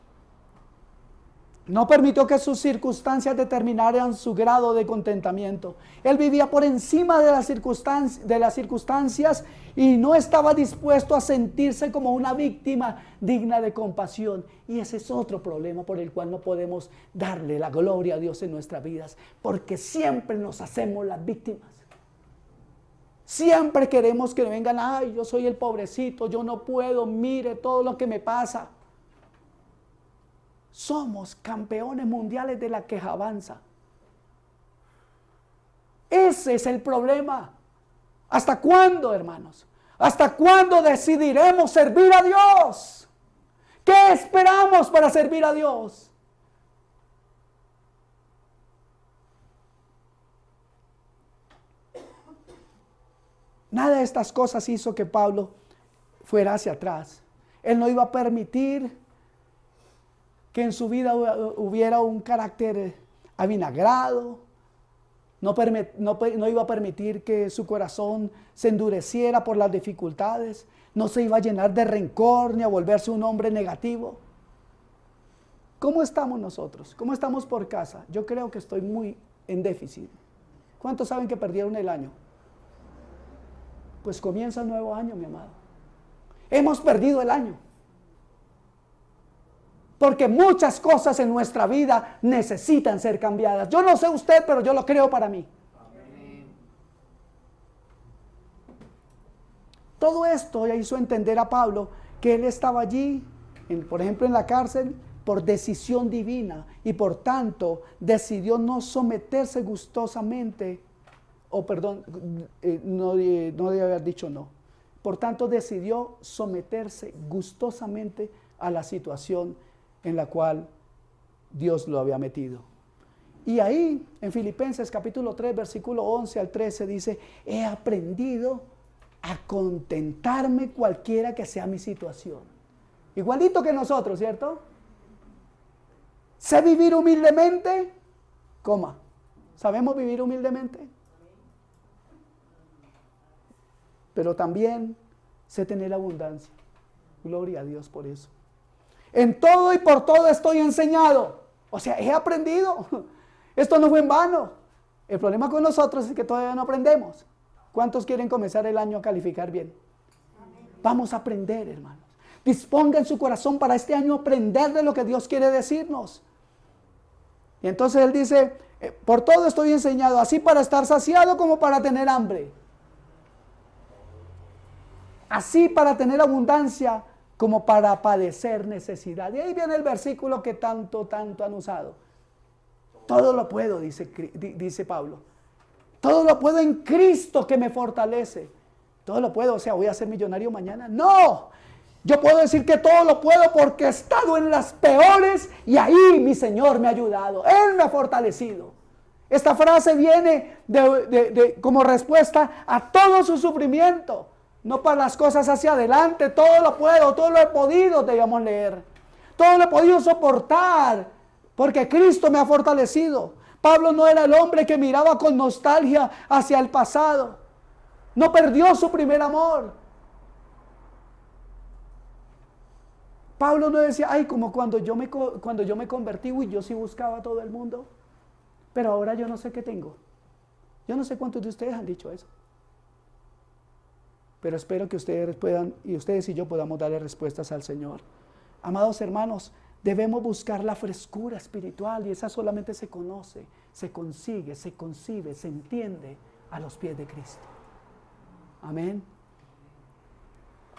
no permitió que sus circunstancias determinaran su grado de contentamiento. Él vivía por encima de las circunstancias y no estaba dispuesto a sentirse como una víctima digna de compasión. Y ese es otro problema por el cual no podemos darle la gloria a Dios en nuestras vidas, porque siempre nos hacemos las víctimas. Siempre queremos que vengan, ay, yo soy el pobrecito, yo no puedo, mire todo lo que me pasa. Somos campeones mundiales de la quejabanza. Ese es el problema. ¿Hasta cuándo, hermanos? ¿Hasta cuándo decidiremos servir a Dios? ¿Qué esperamos para servir a Dios? Nada de estas cosas hizo que Pablo fuera hacia atrás. Él no iba a permitir que en su vida hubiera un carácter avinagrado. No iba a permitir que su corazón se endureciera por las dificultades. No se iba a llenar de rencor ni a volverse un hombre negativo. ¿Cómo estamos nosotros? ¿Cómo estamos por casa? Yo creo que estoy muy en déficit. ¿Cuántos saben que perdieron el año? Pues comienza el nuevo año, mi amado. Hemos perdido el año. Porque muchas cosas en nuestra vida necesitan ser cambiadas. Yo no sé usted, pero yo lo creo para mí. Amén. Todo esto hizo entender a Pablo que él estaba allí, por ejemplo en la cárcel, por decisión divina. Y por tanto decidió no someterse gustosamente. No debe haber dicho no. Por tanto decidió someterse gustosamente a la situación en la cual Dios lo había metido. Y ahí, en Filipenses capítulo 3, versículo 11 al 13, dice, he aprendido a contentarme cualquiera que sea mi situación. Igualito que nosotros, ¿cierto? Sé vivir humildemente, ¿sabemos vivir humildemente? Pero también sé tener abundancia. Gloria a Dios por eso. En todo y por todo estoy enseñado. O sea, he aprendido. Esto no fue en vano. El problema con nosotros es que todavía no aprendemos. ¿Cuántos quieren comenzar el año a calificar bien? Vamos a aprender, hermanos. Dispongan su corazón para este año aprender de lo que Dios quiere decirnos. Y entonces él dice, por todo estoy enseñado, así para estar saciado como para tener hambre. Así para tener abundancia como para padecer necesidad. Y ahí viene el versículo que tanto han usado. Todo lo puedo, dice Pablo. Todo lo puedo en Cristo que me fortalece. Todo lo puedo, o sea, voy a ser millonario mañana. No, yo puedo decir que todo lo puedo porque he estado en las peores y ahí mi Señor me ha ayudado. Él me ha fortalecido. Esta frase viene como respuesta a todo su sufrimiento. No para las cosas hacia adelante, todo lo puedo, todo lo he podido, debíamos leer. Todo lo he podido soportar, porque Cristo me ha fortalecido. Pablo no era el hombre que miraba con nostalgia hacia el pasado. No perdió su primer amor. Pablo no decía, ay, como cuando yo me convertí, uy, yo sí buscaba a todo el mundo, pero ahora yo no sé qué tengo. Yo no sé cuántos de ustedes han dicho eso. Pero espero que ustedes y yo podamos darle respuestas al Señor. Amados hermanos, debemos buscar la frescura espiritual y esa solamente se conoce, se consigue, se concibe, se entiende a los pies de Cristo. Amén.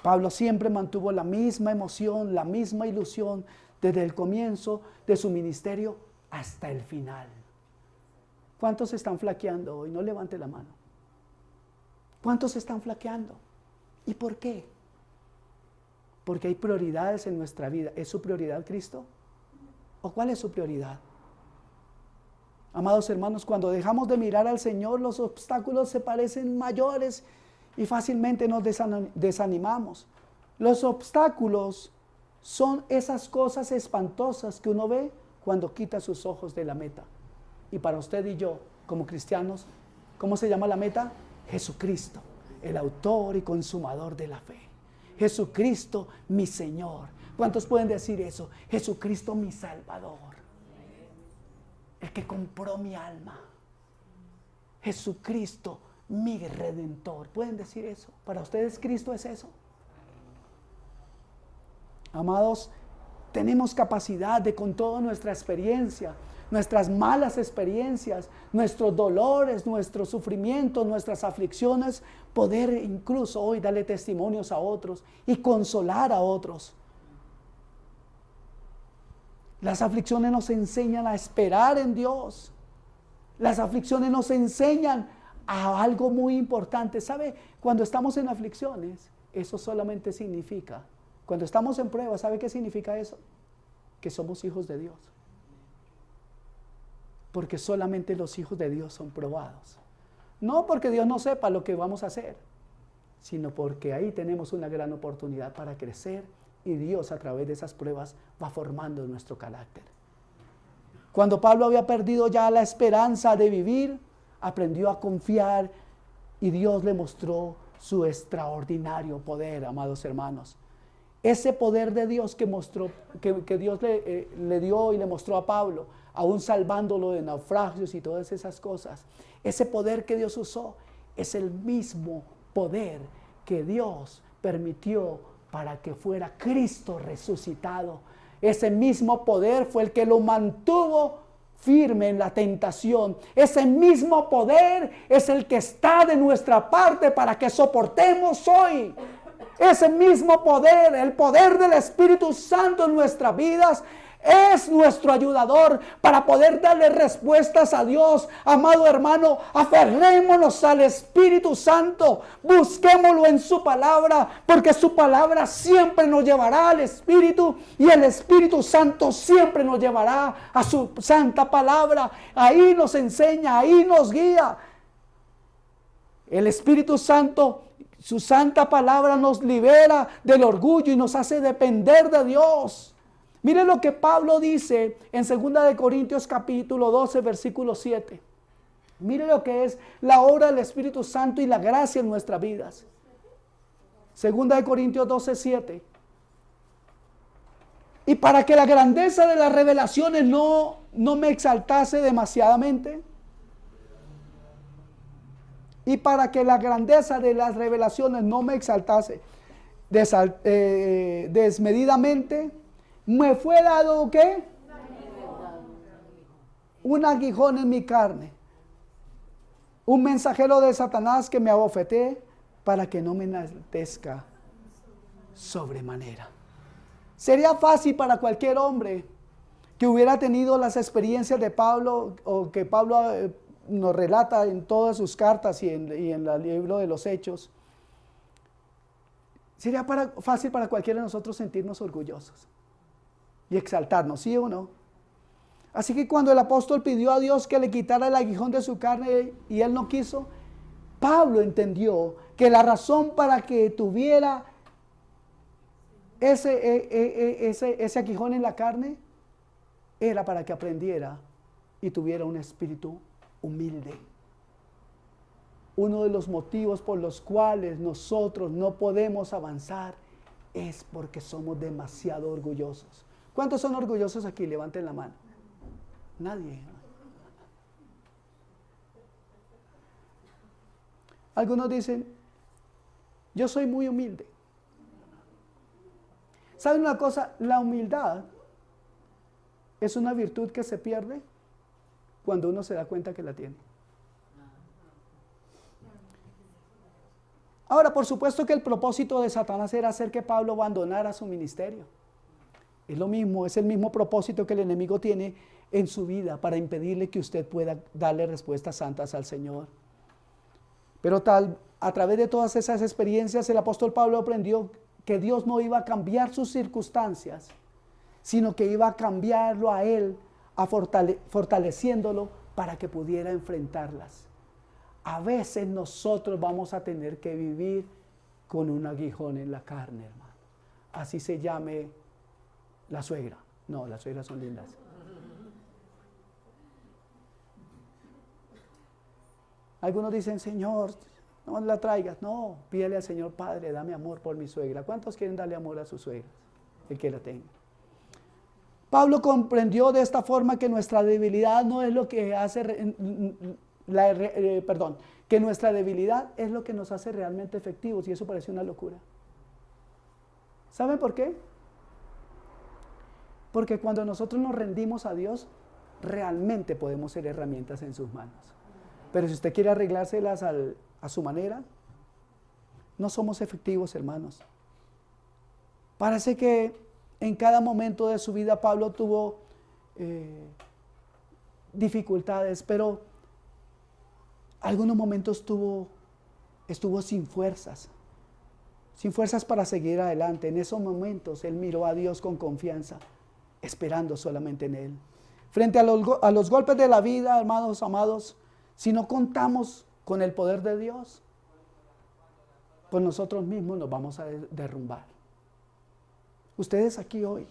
Pablo siempre mantuvo la misma emoción, la misma ilusión desde el comienzo de su ministerio hasta el final. ¿Cuántos están flaqueando hoy? No levante la mano. ¿Cuántos están flaqueando? ¿Y por qué? Porque hay prioridades en nuestra vida. ¿Es su prioridad Cristo? ¿O cuál es su prioridad? Amados hermanos, cuando dejamos de mirar al Señor, los obstáculos se parecen mayores y fácilmente nos desanimamos. Los obstáculos son esas cosas espantosas que uno ve cuando quita sus ojos de la meta. Y para usted y yo, como cristianos, ¿cómo se llama la meta? Jesucristo, el autor y consumador de la fe. Jesucristo, mi Señor. ¿Cuántos pueden decir eso? Jesucristo, mi Salvador. El que compró mi alma. Jesucristo, mi Redentor. ¿Pueden decir eso? ¿Para ustedes Cristo es eso? Amados, tenemos capacidad de, con toda nuestra experiencia, nuestras malas experiencias, nuestros dolores, nuestros sufrimientos, nuestras aflicciones, poder incluso hoy darle testimonios a otros y consolar a otros. Las aflicciones nos enseñan a esperar en Dios. Las aflicciones nos enseñan a algo muy importante. ¿Sabe? Cuando estamos en aflicciones, eso solamente significa, cuando estamos en prueba, ¿sabe qué significa eso? Que somos hijos de Dios. Porque solamente los hijos de Dios son probados. No porque Dios no sepa lo que vamos a hacer, sino porque ahí tenemos una gran oportunidad para crecer y Dios a través de esas pruebas va formando nuestro carácter. Cuando Pablo había perdido ya la esperanza de vivir, aprendió a confiar y Dios le mostró su extraordinario poder, amados hermanos. Ese poder de Dios que Dios le dio y le mostró a Pablo, aún salvándolo de naufragios y todas esas cosas. Ese poder que Dios usó es el mismo poder que Dios permitió para que fuera Cristo resucitado. Ese mismo poder fue el que lo mantuvo firme en la tentación. Ese mismo poder es el que está de nuestra parte para que soportemos hoy. Ese mismo poder, el poder del Espíritu Santo en nuestras vidas, es nuestro ayudador para poder darle respuestas a Dios. Amado hermano, aferrémonos al Espíritu Santo, busquémoslo en su palabra, porque su palabra siempre nos llevará al Espíritu y el Espíritu Santo siempre nos llevará a su santa palabra. Ahí nos enseña, ahí nos guía. El Espíritu Santo, su santa palabra nos libera del orgullo y nos hace depender de Dios. Mire lo que Pablo dice en 2 Corintios capítulo 12, versículo 7. Mire lo que es la obra del Espíritu Santo y la gracia en nuestras vidas. 2 Corintios 12, 7. Y para que la grandeza de las revelaciones no me exaltase demasiadamente. Y para que la grandeza de las revelaciones no me exaltase desmedidamente, me fue dado, ¿qué? Un aguijón en mi carne. Un mensajero de Satanás que me abofetee para que no me enaltezca sobremanera. Sería fácil para cualquier hombre que hubiera tenido las experiencias de Pablo, o que Pablo nos relata en todas sus cartas y en el libro de los Hechos. Sería fácil para cualquiera de nosotros sentirnos orgullosos y exaltarnos, ¿sí o no? Así que cuando el apóstol pidió a Dios que le quitara el aguijón de su carne y él no quiso, Pablo entendió que la razón para que tuviera ese aguijón en la carne era para que aprendiera y tuviera un espíritu humilde. Uno de los motivos por los cuales nosotros no podemos avanzar es porque somos demasiado orgullosos. ¿Cuántos son orgullosos aquí? Levanten la mano. Nadie. Algunos dicen, yo soy muy humilde. ¿Saben una cosa? La humildad es una virtud que se pierde cuando uno se da cuenta que la tiene. Ahora, por supuesto que el propósito de Satanás era hacer que Pablo abandonara su ministerio. Es lo mismo, es el mismo propósito que el enemigo tiene en su vida para impedirle que usted pueda darle respuestas santas al Señor. Pero a través de todas esas experiencias, el apóstol Pablo aprendió que Dios no iba a cambiar sus circunstancias, sino que iba a cambiarlo a él, fortaleciéndolo para que pudiera enfrentarlas. A veces nosotros vamos a tener que vivir con un aguijón en la carne, hermano. Así se llame la suegra. No, las suegras son lindas. Algunos dicen, Señor, no la traigas. No, pídele al Señor, Padre, dame amor por mi suegra. ¿Cuántos quieren darle amor a su suegra? El que la tenga. Pablo comprendió de esta forma que nuestra debilidad no es lo que hace, que nuestra debilidad es lo que nos hace realmente efectivos, y eso parece una locura. ¿Saben por qué? Porque cuando nosotros nos rendimos a Dios, realmente podemos ser herramientas en sus manos. Pero si usted quiere arreglárselas a su manera, no somos efectivos, hermanos. Parece que en cada momento de su vida Pablo tuvo dificultades, pero algunos momentos estuvo sin fuerzas para seguir adelante. En esos momentos él miró a Dios con confianza, esperando solamente en él. Frente a los golpes de la vida, hermanos amados, si no contamos con el poder de Dios, pues nosotros mismos nos vamos a derrumbar. Ustedes aquí hoy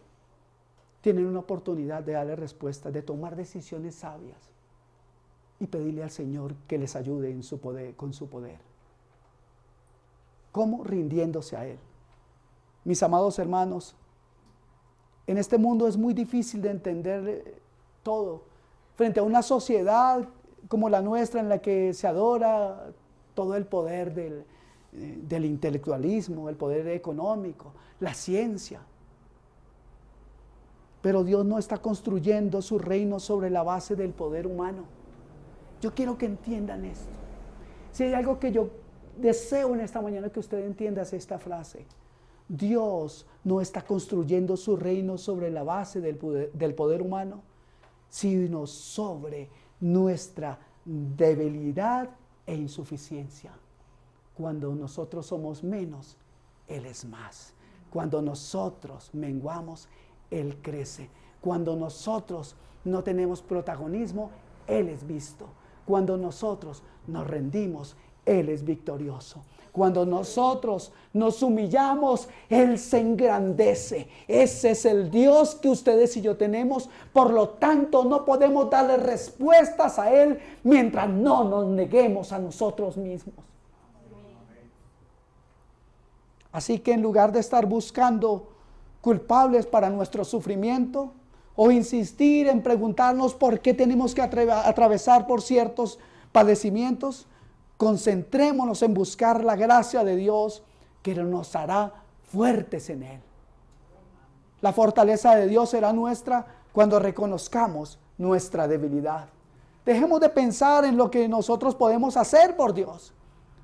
tienen una oportunidad de darle respuesta, de tomar decisiones sabias y pedirle al Señor que les ayude en su poder, con su poder. ¿Cómo? Rindiéndose a Él. Mis amados hermanos, en este mundo es muy difícil de entender todo. Frente a una sociedad como la nuestra, en la que se adora todo el poder del intelectualismo, el poder económico, la ciencia. Pero Dios no está construyendo su reino sobre la base del poder humano. Yo quiero que entiendan esto. Si hay algo que yo deseo en esta mañana que usted entienda, es esta frase. Dios no está construyendo su reino sobre la base del poder humano, sino sobre nuestra debilidad e insuficiencia. Cuando nosotros somos menos, Él es más. Cuando nosotros menguamos, Él crece. Cuando nosotros no tenemos protagonismo, Él es visto. Cuando nosotros nos rendimos, Él es victorioso. Cuando nosotros nos humillamos, Él se engrandece. Ese es el Dios que ustedes y yo tenemos. Por lo tanto, no podemos darle respuestas a Él mientras no nos neguemos a nosotros mismos. Así que en lugar de estar buscando culpables para nuestro sufrimiento o insistir en preguntarnos por qué tenemos que atravesar por ciertos padecimientos, concentrémonos en buscar la gracia de Dios que nos hará fuertes en Él. La fortaleza de Dios será nuestra cuando reconozcamos nuestra debilidad. Dejemos de pensar en lo que nosotros podemos hacer por Dios.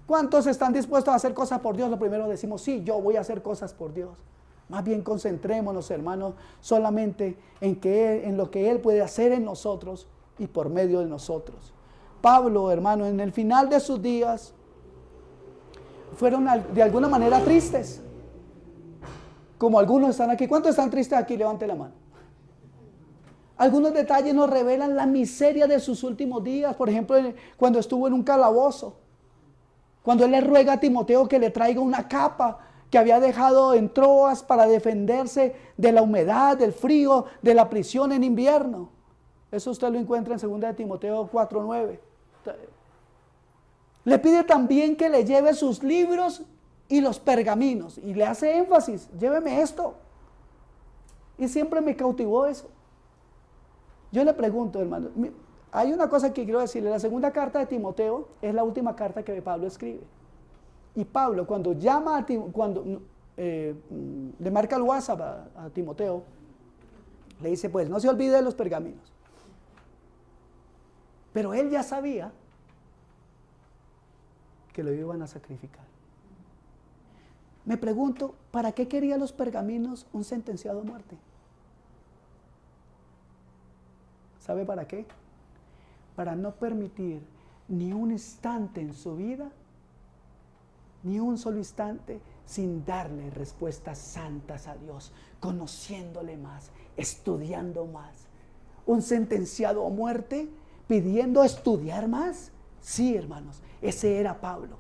¿Cuántos están dispuestos a hacer cosas por Dios? Lo primero decimos, sí, yo voy a hacer cosas por Dios. Más bien concentrémonos, hermanos, solamente en lo que Él puede hacer en nosotros y por medio de nosotros. Pablo, hermano, en el final de sus días, fueron de alguna manera tristes. Como algunos están aquí. ¿Cuántos están tristes aquí? Levante la mano. Algunos detalles nos revelan la miseria de sus últimos días. Por ejemplo, cuando estuvo en un calabozo. Cuando él le ruega a Timoteo que le traiga una capa que había dejado en Troas para defenderse de la humedad, del frío, de la prisión en invierno. Eso usted lo encuentra en 2 de Timoteo 4:9. Le pide también que le lleve sus libros y los pergaminos. Y le hace énfasis, lléveme esto. Y siempre me cautivó eso. Yo le pregunto, hermano, hay una cosa que quiero decirle. La segunda carta de Timoteo es la última carta que Pablo escribe. Y Pablo, cuando le marca el WhatsApp a Timoteo, le dice, pues no se olvide de los pergaminos. Pero él ya sabía que lo iban a sacrificar. Me pregunto, ¿para qué quería los pergaminos un sentenciado a muerte? ¿Sabe para qué? Para no permitir ni un instante en su vida, ni un solo instante, sin darle respuestas santas a Dios, conociéndole más, estudiando más. Un sentenciado a muerte pidiendo estudiar más. Sí, hermanos, ese era Pablo.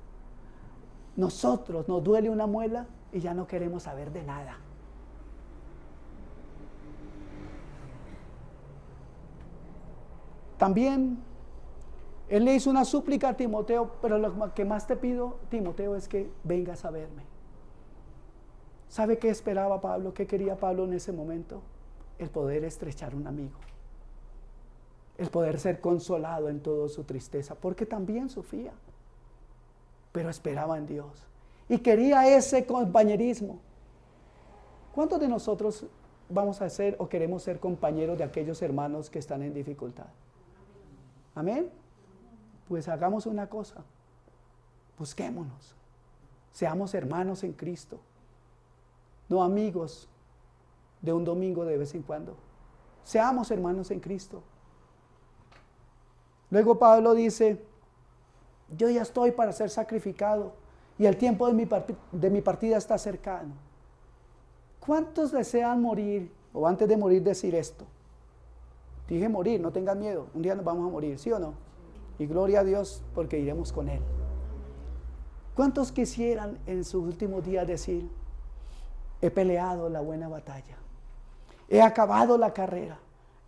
Nosotros nos duele una muela y ya no queremos saber de nada. También él le hizo una súplica a Timoteo, pero lo que más te pido, Timoteo, es que vengas a verme. ¿Sabe qué esperaba Pablo? ¿Qué quería Pablo en ese momento? El poder estrechar un amigo. El poder ser consolado en toda su tristeza, porque también sufría. Pero esperaba en Dios. Y quería ese compañerismo. ¿Cuántos de nosotros vamos a ser o queremos ser compañeros de aquellos hermanos que están en dificultad? ¿Amén? Pues hagamos una cosa. Busquémonos. Seamos hermanos en Cristo. No amigos de un domingo de vez en cuando. Seamos hermanos en Cristo. Luego Pablo dice, yo ya estoy para ser sacrificado y el tiempo de mi partida está cercano. ¿Cuántos desean morir o antes de morir decir esto? Dije morir, no tengan miedo, un día nos vamos a morir, ¿sí o no? Y gloria a Dios porque iremos con Él. ¿Cuántos quisieran en sus últimos días decir, he peleado la buena batalla, he acabado la carrera,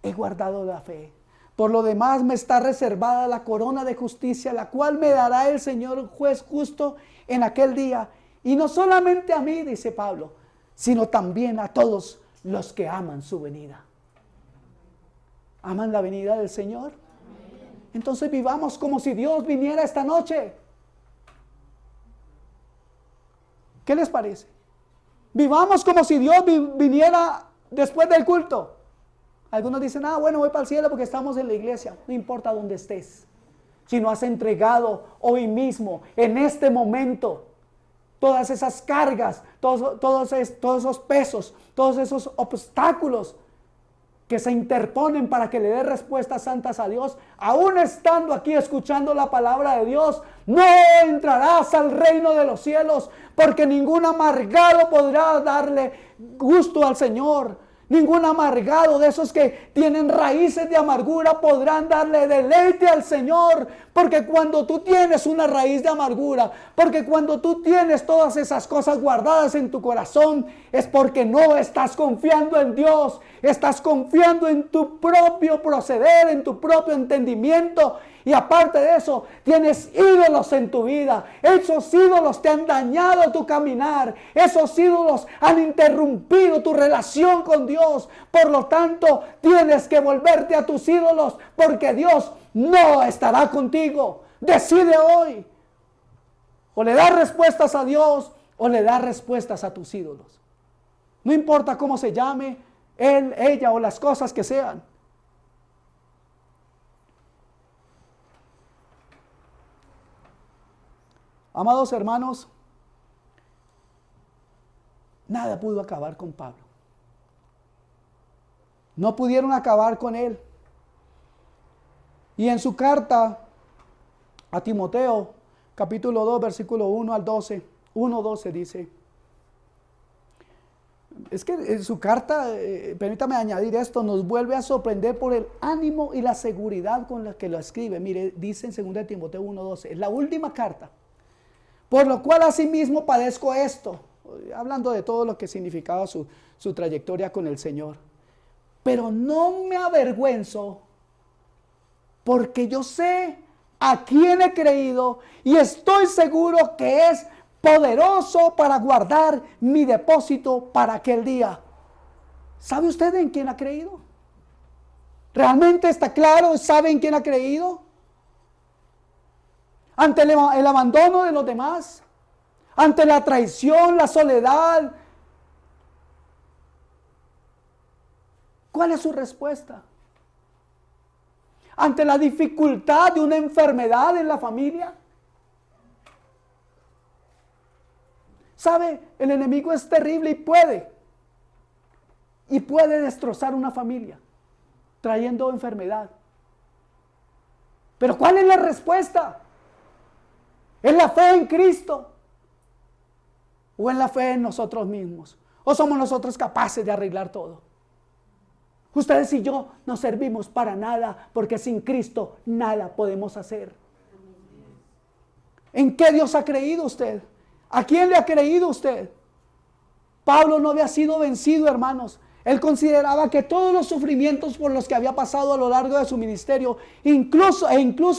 he guardado la fe? Por lo demás me está reservada la corona de justicia, la cual me dará el Señor juez justo en aquel día. Y no solamente a mí, dice Pablo, sino también a todos los que aman su venida. ¿Aman la venida del Señor? Entonces vivamos como si Dios viniera esta noche. ¿Qué les parece? Vivamos como si Dios viniera después del culto. Algunos dicen, bueno, voy para el cielo porque estamos en la iglesia. No importa dónde estés. Si no has entregado hoy mismo, en este momento, todas esas cargas, todos esos pesos, todos esos obstáculos que se interponen para que le dé respuestas santas a Dios, aún estando aquí escuchando la palabra de Dios, no entrarás al reino de los cielos, porque ningún amargado podrá darle gusto al Señor. Ningún amargado de esos que tienen raíces de amargura podrán darle deleite al Señor, porque cuando tú tienes una raíz de amargura, porque cuando tú tienes todas esas cosas guardadas en tu corazón, es porque no estás confiando en Dios, estás confiando en tu propio proceder, en tu propio entendimiento. Y aparte de eso, tienes ídolos en tu vida. Esos ídolos te han dañado tu caminar. Esos ídolos han interrumpido tu relación con Dios. Por lo tanto, tienes que volverte a tus ídolos, porque Dios no estará contigo. Decide hoy. O le das respuestas a Dios, o le das respuestas a tus ídolos. No importa cómo se llame, él, ella o las cosas que sean. Amados hermanos, nada pudo acabar con Pablo. No pudieron acabar con él. Y en su carta a Timoteo, capítulo 2, versículo 1 al 12, 1:12 dice, es que en su carta, permítame añadir esto, nos vuelve a sorprender por el ánimo y la seguridad con la que lo escribe. Mire, dice en 2 Timoteo 1:12, es la última carta. Por lo cual asimismo padezco esto, hablando de todo lo que significaba su trayectoria con el Señor. Pero no me avergüenzo, porque yo sé a quién he creído y estoy seguro que es poderoso para guardar mi depósito para aquel día. ¿Sabe usted en quién ha creído? ¿Realmente está claro? ¿Sabe en quién ha creído? Ante el abandono de los demás, ante la traición, la soledad, ¿cuál es su respuesta? Ante la dificultad de una enfermedad en la familia. ¿Sabe? El enemigo es terrible y puede destrozar una familia, trayendo enfermedad. Pero ¿cuál es la respuesta? Es la fe en Cristo. ¿O en la fe en nosotros mismos? ¿O somos nosotros capaces de arreglar todo? Ustedes y yo no servimos para nada, porque sin Cristo nada podemos hacer. ¿En qué Dios ha creído usted? ¿A quién le ha creído usted? Pablo no había sido vencido, hermanos. Él consideraba que todos los sufrimientos por los que había pasado a lo largo de su ministerio, incluso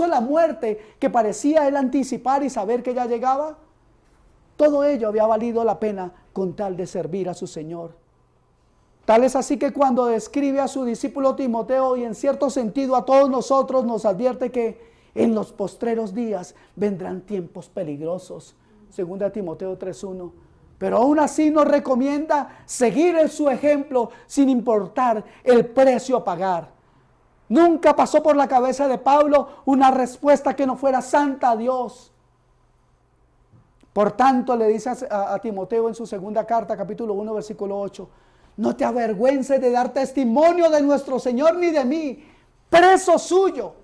la muerte que parecía él anticipar y saber que ya llegaba, todo ello había valido la pena con tal de servir a su Señor. Tal es así que cuando describe a su discípulo Timoteo y en cierto sentido a todos nosotros, nos advierte que en los postreros días vendrán tiempos peligrosos. 2 Timoteo 3:1. Pero aún así nos recomienda seguir en su ejemplo sin importar el precio a pagar. Nunca pasó por la cabeza de Pablo una respuesta que no fuera santa a Dios. Por tanto, le dice a Timoteo en su segunda carta, capítulo 1, versículo 8, no te avergüences de dar testimonio de nuestro Señor ni de mí, preso suyo,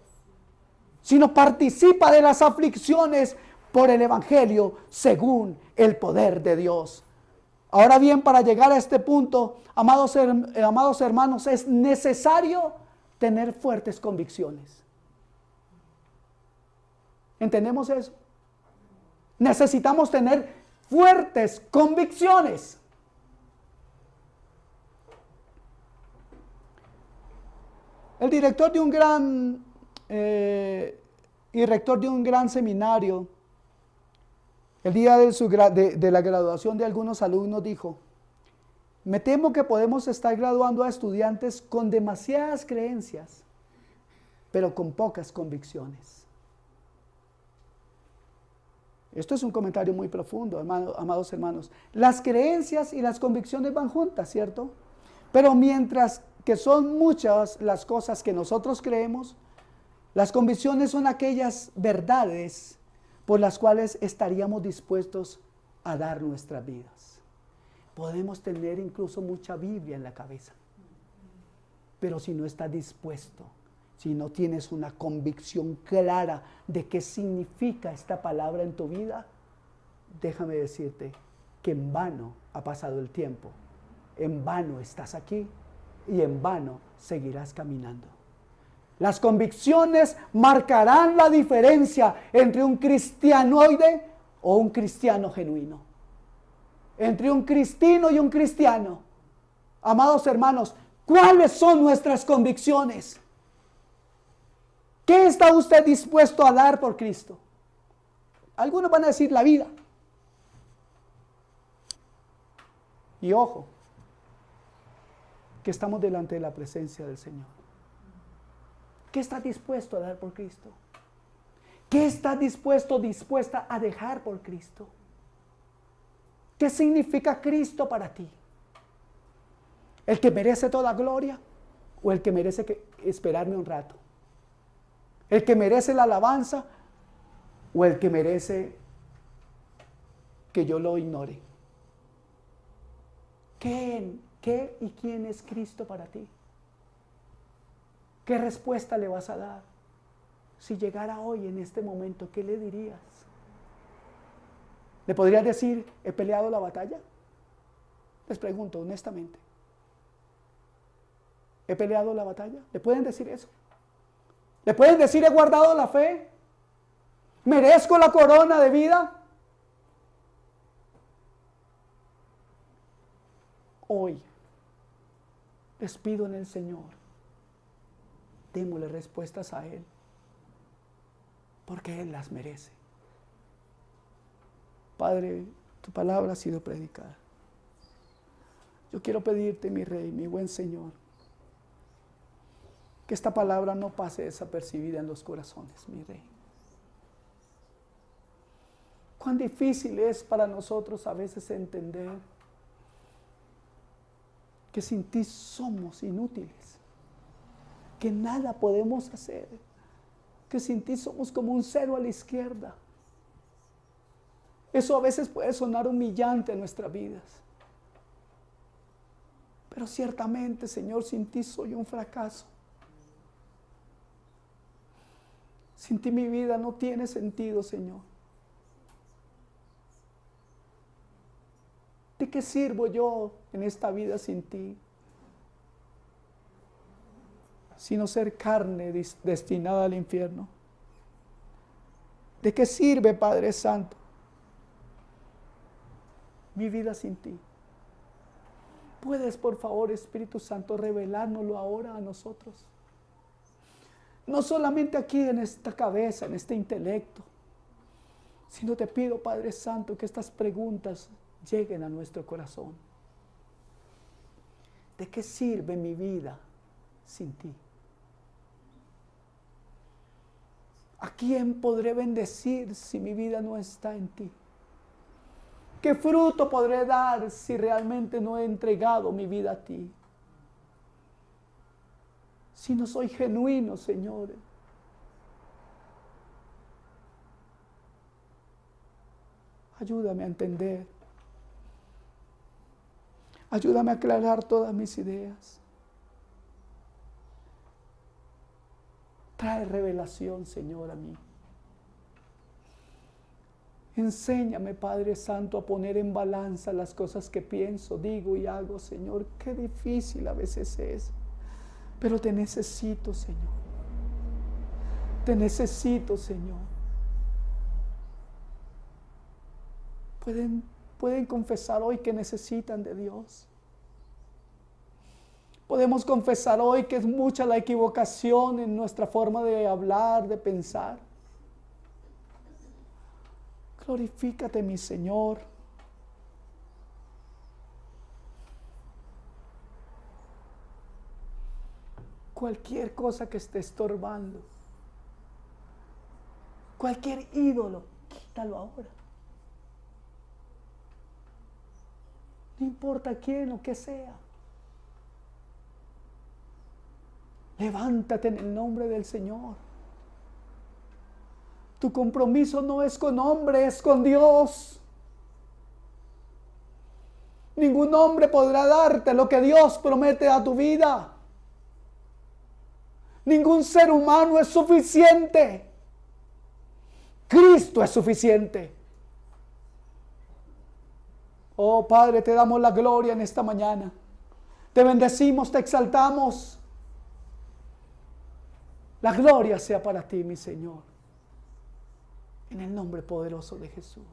sino participa de las aflicciones por el Evangelio según el poder de Dios. Ahora bien, para llegar a este punto, amados hermanos, es necesario tener fuertes convicciones. ¿Entendemos eso? Necesitamos tener fuertes convicciones. El director de un gran y rector de un gran seminario, el día de la graduación de algunos alumnos dijo: me temo que podemos estar graduando a estudiantes con demasiadas creencias, pero con pocas convicciones. Esto es un comentario muy profundo, amados hermanos. Las creencias y las convicciones van juntas, ¿cierto? Pero mientras que son muchas las cosas que nosotros creemos, las convicciones son aquellas verdades por las cuales estaríamos dispuestos a dar nuestras vidas. Podemos tener incluso mucha Biblia en la cabeza, pero si no estás dispuesto, si no tienes una convicción clara de qué significa esta palabra en tu vida, déjame decirte que en vano ha pasado el tiempo, en vano estás aquí y en vano seguirás caminando. Las convicciones marcarán la diferencia entre un cristianoide o un cristiano genuino. Entre un cristino y un cristiano. Amados hermanos, ¿cuáles son nuestras convicciones? ¿Qué está usted dispuesto a dar por Cristo? Algunos van a decir la vida. Y ojo, que estamos delante de la presencia del Señor. ¿Qué estás dispuesto a dar por Cristo? ¿Qué estás dispuesta a dejar por Cristo? ¿Qué significa Cristo para ti? ¿El que merece toda gloria o el que merece esperarme un rato? ¿El que merece la alabanza o el que merece que yo lo ignore? ¿Qué y quién es Cristo para ti? ¿Qué respuesta le vas a dar? Si llegara hoy en este momento, ¿qué le dirías? ¿Le podrías decir, he peleado la batalla? Les pregunto honestamente. ¿He peleado la batalla? ¿Le pueden decir eso? ¿Le pueden decir, he guardado la fe? ¿Merezco la corona de vida? Hoy, les pido en el Señor, démosle respuestas a Él, porque Él las merece. Padre, tu palabra ha sido predicada. Yo quiero pedirte, mi Rey, mi buen Señor, que esta palabra no pase desapercibida en los corazones, mi Rey. Cuán difícil es para nosotros a veces entender que sin ti somos inútiles, que nada podemos hacer, que sin ti somos como un cero a la izquierda. Eso a veces puede sonar humillante en nuestras vidas. Pero ciertamente, Señor, sin ti soy un fracaso. Sin ti mi vida no tiene sentido, Señor. qué sirvo yo en esta vida sin ti? Sino ser carne destinada al infierno. ¿De qué sirve, Padre Santo, mi vida sin ti? ¿Puedes, por favor, Espíritu Santo, revelárnoslo ahora a nosotros? No solamente aquí en esta cabeza, en este intelecto, sino te pido, Padre Santo, que estas preguntas lleguen a nuestro corazón. ¿De qué sirve mi vida sin ti? ¿A quién podré bendecir si mi vida no está en ti? ¿Qué fruto podré dar si realmente no he entregado mi vida a ti? Si no soy genuino, Señor. Ayúdame a entender. Ayúdame a aclarar todas mis ideas. Trae revelación, Señor, a mí. Enséñame, Padre Santo, a poner en balanza las cosas que pienso, digo y hago, Señor. Qué difícil a veces es. Pero te necesito, Señor. Te necesito, Señor. Pueden confesar hoy que necesitan de Dios. Podemos confesar hoy que es mucha la equivocación en nuestra forma de hablar, de pensar. Glorifícate, mi Señor. Cualquier cosa que esté estorbando, cualquier ídolo, quítalo ahora. No importa quién o qué sea. Levántate en el nombre del Señor. Tu compromiso no es con hombre, es con Dios. Ningún hombre podrá darte lo que Dios promete a tu vida. Ningún ser humano es suficiente. Cristo es suficiente. Oh Padre, te damos la gloria en esta mañana. Te bendecimos, te exaltamos. La gloria sea para ti, mi Señor. En el nombre poderoso de Jesús.